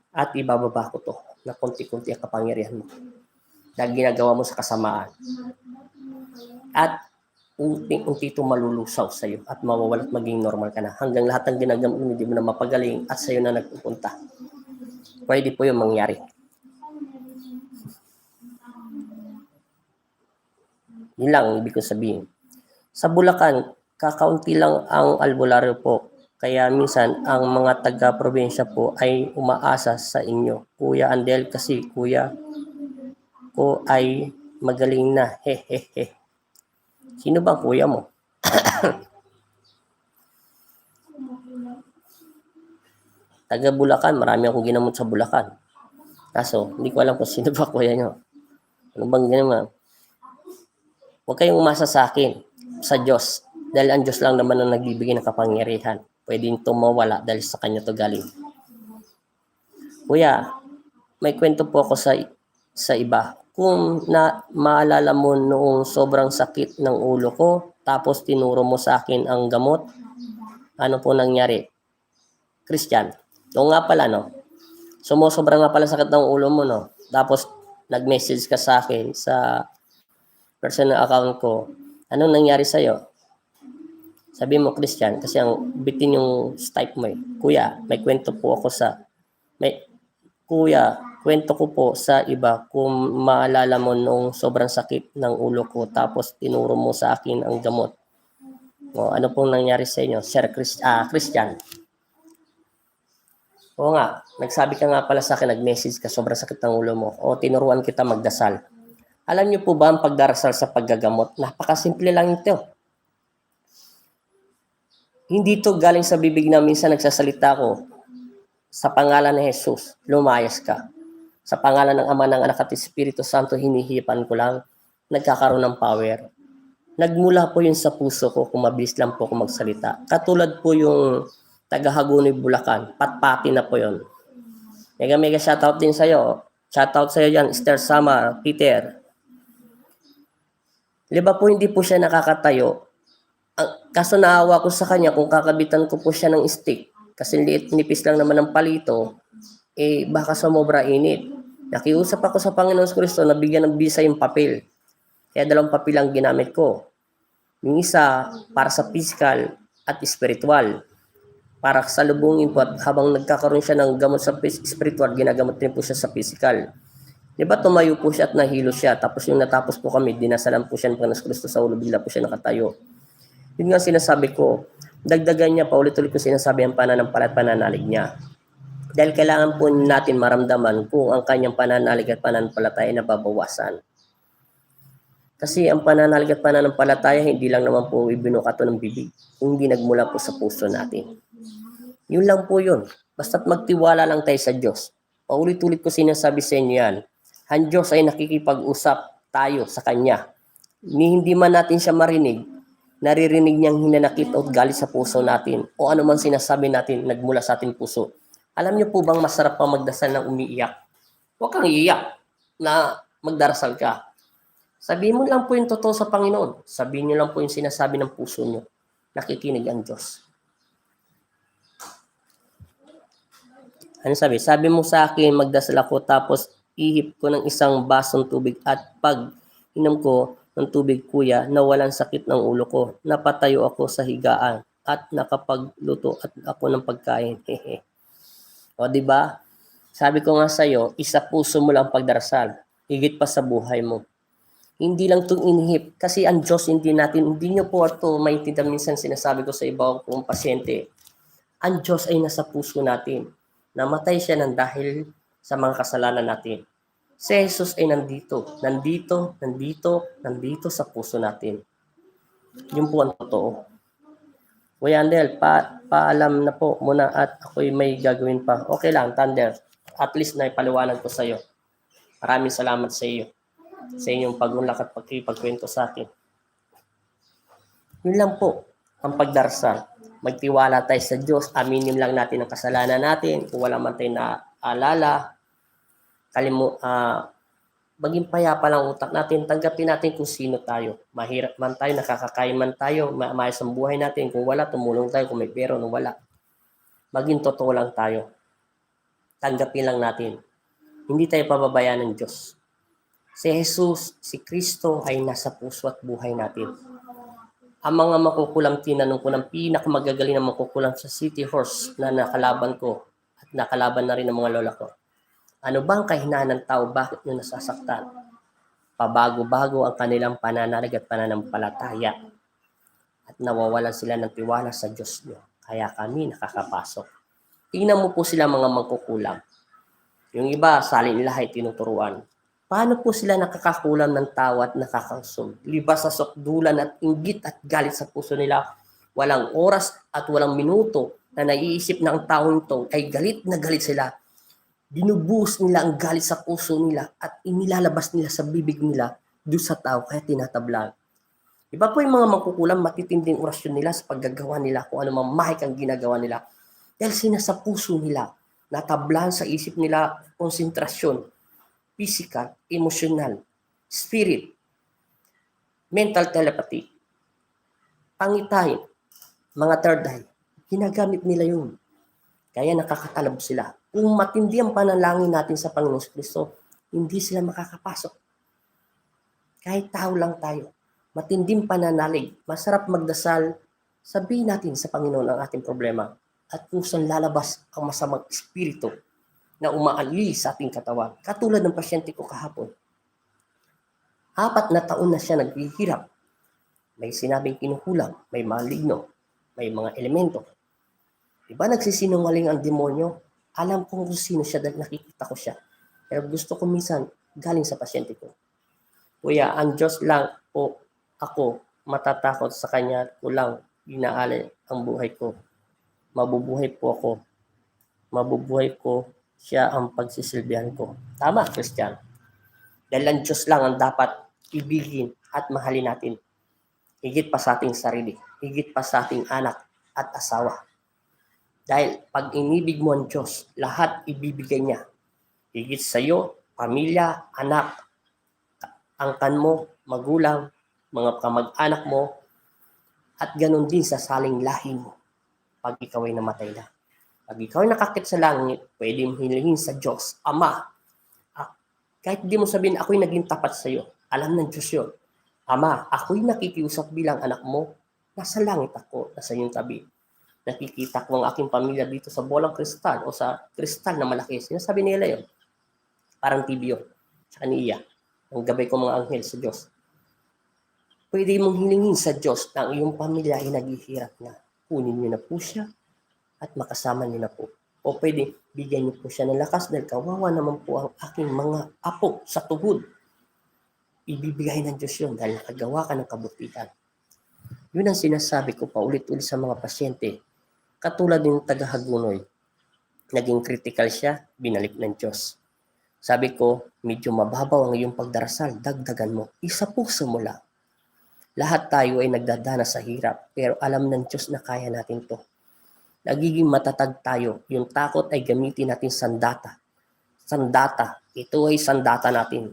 at ibababa ko to na konti-konti ang kapangyarihan mo dahil ginagawa mo sa kasamaan. At unti-unti itong malulusaw sa iyo at mawawala at maging normal ka na. Hanggang lahat ng ginagamit mo, hindi mo na mapagaling at sa iyo na nagpupunta. Pwede po yung mangyari. Yun lang ibig ko sabihin. Sa Bulacan, kakaunti lang ang albularyo po. Kaya minsan, ang mga taga-probinsya po ay umaasa sa inyo. Kuya Andel, kasi kuya ko ay magaling na. Hehehe. Sino bang kuya mo? Taga Bulacan, marami akong ginamot sa Bulacan. Kaso, hindi ko alam kung sino ba kuya nyo. Ano bang ginawa? Huwag kayong umasa sa akin, sa Diyos. Dahil ang Diyos lang naman ang nagbibigay ng kapangyarihan. Pwede nito mawala dahil sa Kanya to galing. Kuya, may kwento po ako sa iba. Kung maalala mo noong sobrang sakit ng ulo ko, tapos tinuro mo sa akin ang gamot, ano po nangyari? Christian. Oo nga pala, no? Sumusobra nga pala sakit ng ulo mo, no? Tapos nag-message ka sa akin sa personal account ko. Anong nangyari sa'yo? Sabi mo, Christian, kasi ang bitin yung type mo eh. Kuya, may kwento po ako kwento ko po sa iba kung maalala mo nung sobrang sakit ng ulo ko tapos tinuro mo sa akin ang gamot. O, ano pong nangyari sa inyo, Sir Christian? Oo nga, nagsabi ka nga pala sa akin, nag-message ka, sobrang sakit ng ulo mo. O, tinuruan kita magdasal. Alam niyo po ba ang pagdarasal sa paggagamot? Napakasimple lang ito. Hindi to galing sa bibig na minsan nagsasalita ko. Sa pangalan ni Jesus, lumayas ka. Sa pangalan ng Ama, ng Anak at Espiritu Santo, hinihipan ko lang, nagkakaroon ng power. Nagmula po yun sa puso ko kung mabilis lang po ako magsalita. Katulad po yung taga-Hagonoy, Bulacan, patpati na po yun. Mega shoutout din sa'yo. Shoutout sa'yo yan, Esther Samar, Peter. Diba po hindi po siya nakakatayo? Kaso naawa ko sa kanya kung kakabitan ko po siya ng stick. Kasi liit nipis lang naman ng palito, baka sumobra init. Nakiusap ako sa Panginoon Kristo na bigyan ng bisa yung papel. Kaya 2 papel ang ginamit ko. Yung isa para sa physical at spiritual. Para sa lubungin po at habang nagkakaroon siya ng gamot sa spiritual, ginagamot din po siya sa physical. Diba tumayo po siya at nahilo siya. Tapos yung natapos po kami, dinasalan po siya ng Panginoon Kristo sa ulo, bigla po siya nakatayo. Yun nga sinasabi ko, dagdagan niya, paulit-ulit ko sinasabi ang pananalig niya. Dahil kailangan po natin maramdaman kung ang kanyang pananalig at pananampalataya na babawasan. Kasi ang pananalig at pananampalataya, hindi lang naman po ibinukato ng bibig, hindi nagmula po sa puso natin. Yun lang po yun. Basta't magtiwala lang tayo sa Diyos. Paulit-ulit ko sinasabi sa inyo yan. Ang Diyos ay nakikipag-usap tayo sa Kanya. Hindi man natin siya marinig, naririnig niyang hinanakit o galit sa puso natin o ano man sinasabi natin nagmula sa ating puso. Alam niyo po bang masarap pa magdasal ng umiiyak? Huwag kang iiyak na magdarasal ka. Sabihin mo lang po yung totoo sa Panginoon. Sabihin niyo lang po yung sinasabi ng puso niyo. Nakikinig ang Diyos. Ano sabi? Sabi mo sa akin, magdasal ako tapos ihip ko ng isang basong tubig at pag inom ko ng tubig, kuya, nawalan sakit ng ulo ko. Napatayo ako sa higaan at nakapagluto at ako ng pagkain. O di ba? Sabi ko nga sa iyo, isa puso mo lang pagdarasal, higit pa sa buhay mo. Hindi lang itong inihip. Kasi ang Diyos, hindi nyo po ito maintindihan. Minsan sinasabi ko sa iba kong pasyente, ang Diyos ay nasa puso natin. Namatay siya ng dahil sa mga kasalanan natin. Si Jesus ay nandito sa puso natin. Yun po ang totoo. Kuya Andel, paalam na po muna at ako'y may gagawin pa. Okay lang, Thunder. At least na ipaliwanag ko sa iyo. Maraming salamat sa iyo. Sa inyong pagunlak at pagkipagkwento sa akin. Yun lang po ang pagdarasal. Magtiwala tayo sa Diyos. Aminin lang natin ang kasalanan natin. Kung wala man tayo naalala, maging payapa lang utak natin. Tanggapin natin kung sino tayo. Mahirap man tayo, nakakakain man tayo, maayos ang buhay natin. Kung wala, tumulong tayo. Kung may pera, kung wala. Maging totoo lang tayo. Tanggapin lang natin. Hindi tayo pababayaan ng Diyos. Si Jesus, si Kristo ay nasa puso at buhay natin. Ang mga makukulang, tinanong ko ng pinakamagagaling na makukulang sa City Horse na nakalaban ko at nakalaban na rin ng mga lola ko. Ano bang kahinaan ng tao? Bakit nyo nasasaktan? Pabago-bago ang kanilang pananalig at pananampalataya at nawawalan sila ng tiwala sa Diyos nyo. Kaya kami nakakapasok. Tingnan mo po sila mga magkukulang. Yung iba, salin nila ay tinuturuan. Paano po sila nakakakulam ng tawa at nakakausog? Libas sa sukdulan at inggit at galit sa puso nila. Walang oras at walang minuto na naiisip na ang taong ito ay galit na galit sila. Binubuhos nila ang galit sa puso nila at inilalabas nila sa bibig nila doon sa tao kaya tinatablan. Iba po yung mga magkukulang matitinding orasyon nila sa paggagawa nila kung ano mamahik ang ginagawa nila. Dahil sinasa puso nila, natablan sa isip nila konsentrasyon, physical, emotional, spirit, mental telepathy, pangitain, mga third eye. Ginagamit nila yun. Kaya nakakatalab sila. Kung matindi ang panalangin natin sa Panginoon Kristo, hindi sila makakapasok. Kahit tao lang tayo. Matinding pananalig. Masarap magdasal. Sabihin natin sa Panginoon ang ating problema. At kung saan lalabas ang masamang espiritu na umaalis sa ating katawan. Katulad ng pasyente ko kahapon. 4 na taon na siya naghihirap. May sinabing kinukulang, may maligno, may mga elemento. Diba nagsisinungaling ang demonyo? Alam kong kung sino siya dahil nakikita ko siya. Pero gusto ko minsan galing sa pasyente ko. Kuya, ang Diyos lang po ako matatakot sa Kanya. Kulang inaalay ang buhay ko. Mabubuhay po ako. Mabubuhay ko siya ang pagsisilbihan ko. Tama, Christian. Dahil ang Diyos lang ang dapat ibigin at mahalin natin. Higit pa sa ating sarili. Higit pa sa ating anak at asawa. Dahil pag inibig mo ang Diyos, lahat ibibigay niya. Higit sa iyo, pamilya, anak, angkan mo, magulang, mga kamag-anak mo, at ganun din sa saling lahi mo pag ikaw ay namatay na. Pag ikaw ay nakakit sa langit, pwede mo hilingin sa Diyos, Ama. Kahit di mo sabihin, ako'y naging tapat sa iyo. Alam ng Diyos yun. Ama, ako'y nakikiusap bilang anak mo. Nasa langit ako, nasa iyong tabi. Nakikita ko ang aking pamilya dito sa bolang kristal o sa kristal na malaki. Sinasabi nila yun. Parang TV yun. Sa kaniya. Ang gabay ko mga anghel sa Diyos. Pwede mong hilingin sa Diyos na ang iyong pamilya ay naghihirap na. Kunin niyo na po siya at makasama niyo na po. O pwede bigyan niyo po siya ng lakas dahil kawawa naman po ang aking mga apo sa tuhod. Ibibigay ng Diyos yun dahil nakagawa ka ng kabutihan. Yun ang sinasabi ko pa ulit-ulit sa mga pasyente. Katulad ng taga-Hagunoy, naging critical siya, binalik ng Diyos. Sabi ko, medyo mababaw ang iyong pagdarasal, dagdagan mo. Isa puso mo lang. Lahat tayo ay nagdadanas sa hirap, pero alam ng Diyos na kaya natin to. Nagiging matatag tayo. Yung takot ay gamitin natin sandata. Sandata. Ito ay sandata natin.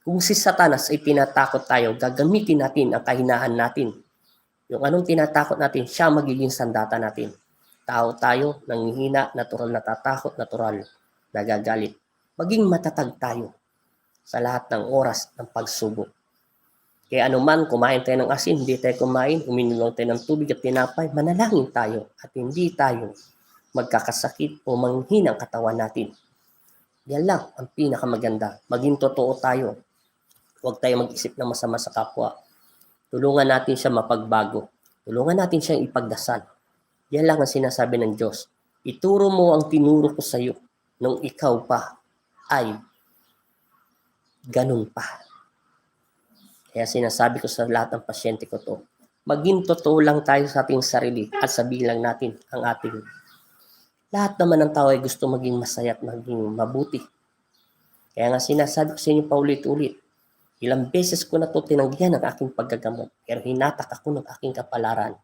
Kung si Satanas ay tinatakot tayo, gagamitin natin ang kahinaan natin. Yung anong tinatakot natin, siya magiging sandata natin. Tao tayo, nanghihina, natural natatakot, natural nagagalit. Maging matatag tayo sa lahat ng oras ng pagsubok. Kaya anuman, kumain tayo ng asin, hindi tayo kumain, uminom tayo ng tubig at tinapay, manalangin tayo at hindi tayo magkakasakit o manghina ang katawan natin. Yan lang ang pinakamaganda. Maging totoo tayo. Huwag tayo mag-isip ng masama sa kapwa. Tulungan natin siya mapagbago. Tulungan natin siyang ipagdasal. Yan lang ang sinasabi ng Diyos. Ituro mo ang tinuro ko sa iyo nung ikaw pa ay ganun pa. Kaya sinasabi ko sa lahat ng pasyente ko to, maging totoo lang tayo sa ating sarili at sabihin lang natin ang ating. Lahat naman ng tao ay gusto maging masaya at maging mabuti. Kaya nga sinasabi ko sa inyo paulit-ulit, ilang beses ko na to tinanggihan ang aking paggagamot, pero hinatak ako ng aking kapalaran.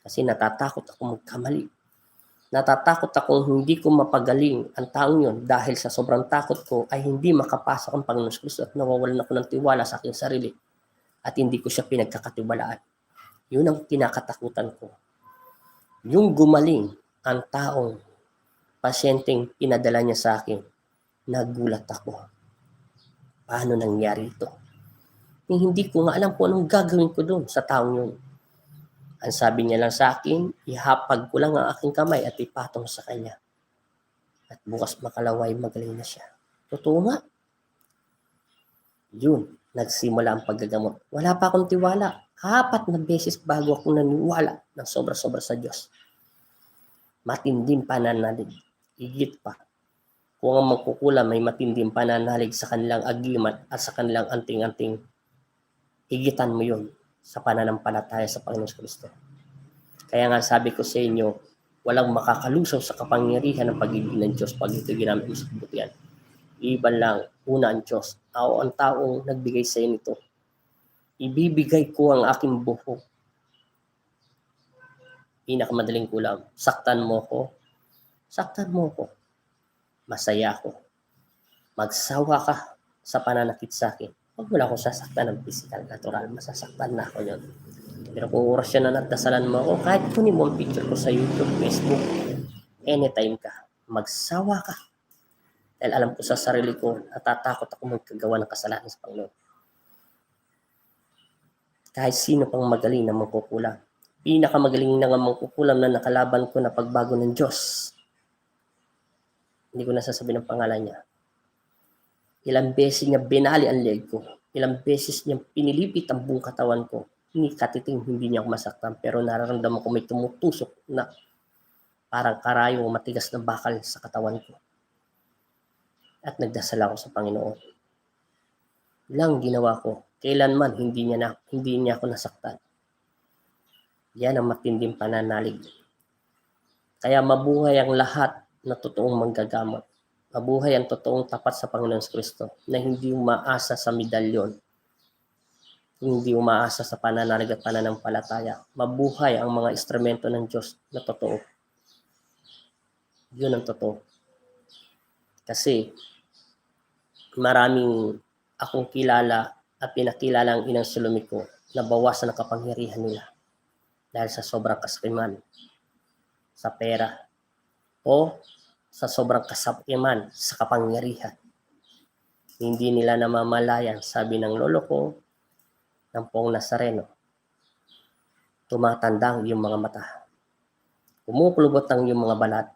Kasi natatakot ako magkamali. Natatakot akong hindi ko mapagaling ang taong yun dahil sa sobrang takot ko ay hindi makapasok ang Panginoon Kristo at nawawalan ako ng tiwala sa aking sarili at hindi ko siya pinagkakatiwalaan. Yun ang kinakatakutan ko. Yung gumaling ang taong pasyenteng pinadala niya sa akin, nagulat ako. Paano nangyari ito? Hindi ko nga alam kung anong gagawin ko doon sa taong yun. Ang sabi niya lang sa akin, ihapag ko lang ang aking kamay at ipatong sa kanya. At bukas makalaway magaling na siya. Totoo nga. Yun, nagsimula ang paggagamot. Wala pa akong tiwala. 4 na beses bago ako naniwala ng sobra-sobra sa Diyos. Matinding pananalig. Higit pa. Kung ang magkukulam may matinding pananalig sa kanilang agimat at sa kanilang anting-anting, higitan mo yun sa pananampalataya sa Panginoon Kristo. Kaya nga sabi ko sa inyo, walang makakalusaw sa kapangyarihan ng pag-ibig ng Diyos pag ito ginamit mo sa kabutihan. Iban lang, una ang Diyos. Ako ang taong nagbigay sa inyo nito. Ibibigay ko ang aking buhok. Pinakamadaling kulam, saktan mo ko. Saktan mo ko. Masaya ako. Magsawa ka sa pananakit sa akin. Huwag mo lang akong sasaktan ng physical, natural. Masasaktan na ako yun. Pero kung oras yan na nagdasalan mo ako, kahit kunin mo ang picture ko sa YouTube, Facebook, anytime ka, magsawa ka. Dahil alam ko sa sarili ko, natatakot ako magkagawa ng kasalanan sa Panginoon. Kahit sino pang magaling na mangkukulam. Pinakamagaling na nga mangkukulam na nakalaban ko na pagbago ng Diyos. Hindi ko nasasabi ng pangalan niya. Ilang beses niya binali ang leg ko. Ilang beses niya pinilipit ang buong katawan ko. Hindi katiting, hindi niya ako masaktan. Pero nararamdaman ko may tumutusok na parang karayo o matigas na bakal sa katawan ko. At nagdasal ako sa Panginoon. Lang ginawa ko. Kailanman hindi niya ako nasaktan. Yan ang matinding pananalig. Kaya mabuhay ang lahat na totoong manggagamot. Mabuhay ang totoong tapat sa Panginoon Kristo na hindi umaasa sa medalyon, hindi umaasa sa pananalig at pananampalataya. Mabuhay ang mga instrumento ng Diyos na totoo. Yun ang totoo. Kasi maraming akong kilala at pinakilala ang inang sulumi ko na bawasan ang kapangyarihan nila dahil sa sobrang kasakiman, sa pera, o sa sobrang kasakiman sa kapangyarihan. Hindi nila namamalayan, sabi ng lolo ko, ng Pong Nazareno, tumatanda ang iyong mga mata. Kumukulubot ang iyong mga balat,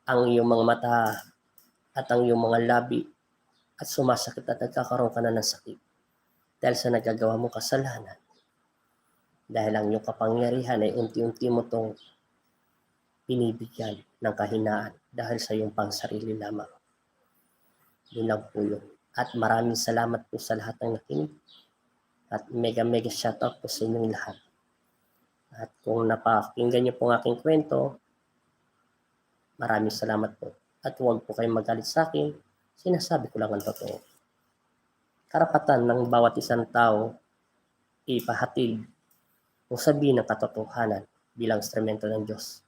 ang iyong mga mata at ang iyong mga labi at sumasakit at nagkakaroon ka na ng sakit dahil sa nagagawa mong kasalanan. Dahil ang iyong kapangyarihan ay unti-unti mo itong binibigyan ng kahinaan dahil sa iyong pangsarili lamang. Yun lang po yun. At maraming salamat po sa lahat ng nakinig. At mega shoutout po sa inyong lahat. At kung napakinggan niyo po ang aking kwento, maraming salamat po. At huwag po kayong magalit sa akin. Sinasabi ko lang ang totoo. Karapatan ng bawat isang tao ipahatid o sabihin ng katotohanan bilang instrumento ng Diyos.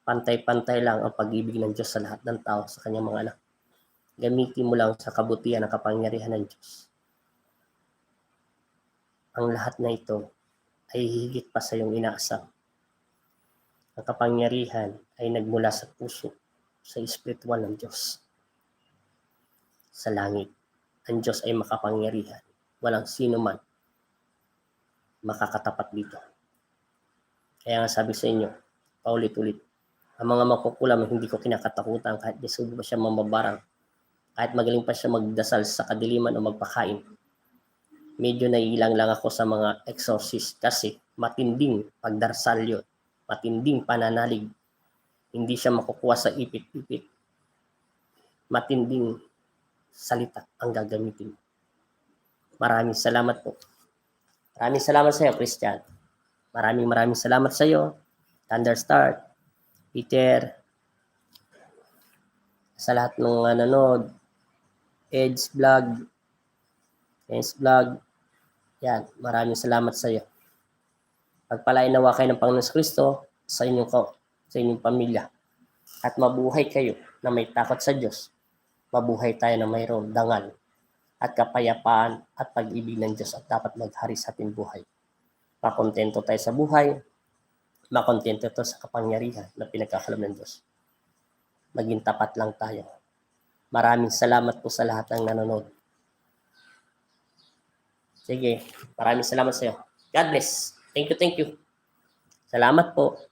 Pantay-pantay lang ang pag-ibig ng Diyos sa lahat ng tao, sa kanyang mga anak. Gamitin mo lang sa kabutihan ng kapangyarihan ng Diyos. Ang lahat na ito ay higit pa sa iyong inaasam. Ang kapangyarihan ay nagmula sa puso, sa espiritual ng Diyos. Sa langit, ang Diyos ay makapangyarihan. Walang sino man makakatapat dito. Kaya nga sabi sa inyo, paulit-ulit, ang mga makukulam hindi ko kinakatakutan kahit desubo pa siya mamabarang, kahit magaling pa siya magdasal sa kadiliman o magpakain. Medyo naiilang lang ako sa mga exorcist kasi matinding pagdarsal yun, matinding pananalig. Hindi siya makukuha sa ipit-ipit. Matinding salita ang gagamitin. Maraming salamat po. Maraming salamat sa iyo, Christian. Maraming salamat sa iyo, Thunderstar, Peter, sa lahat ng nanonood, Ed's Vlog, Ed's Vlog. Yan, maraming salamat sa iyo. Pagpalain nawa kayo ng Panginoon Kristo sa inyong pamilya. At mabuhay kayo na may takot sa Diyos. Mabuhay tayo na mayroong dangal at kapayapaan at pag-ibig ng Diyos at dapat maghari sa ating buhay. Makontento tayo sa buhay, makontento tayo sa kapangyarihan na pinagkakalam ng Diyos. Maging tapat lang tayo. Maraming salamat po sa lahat ng nanonood. Sige, maraming salamat sa iyo. God bless. Thank you. Salamat po.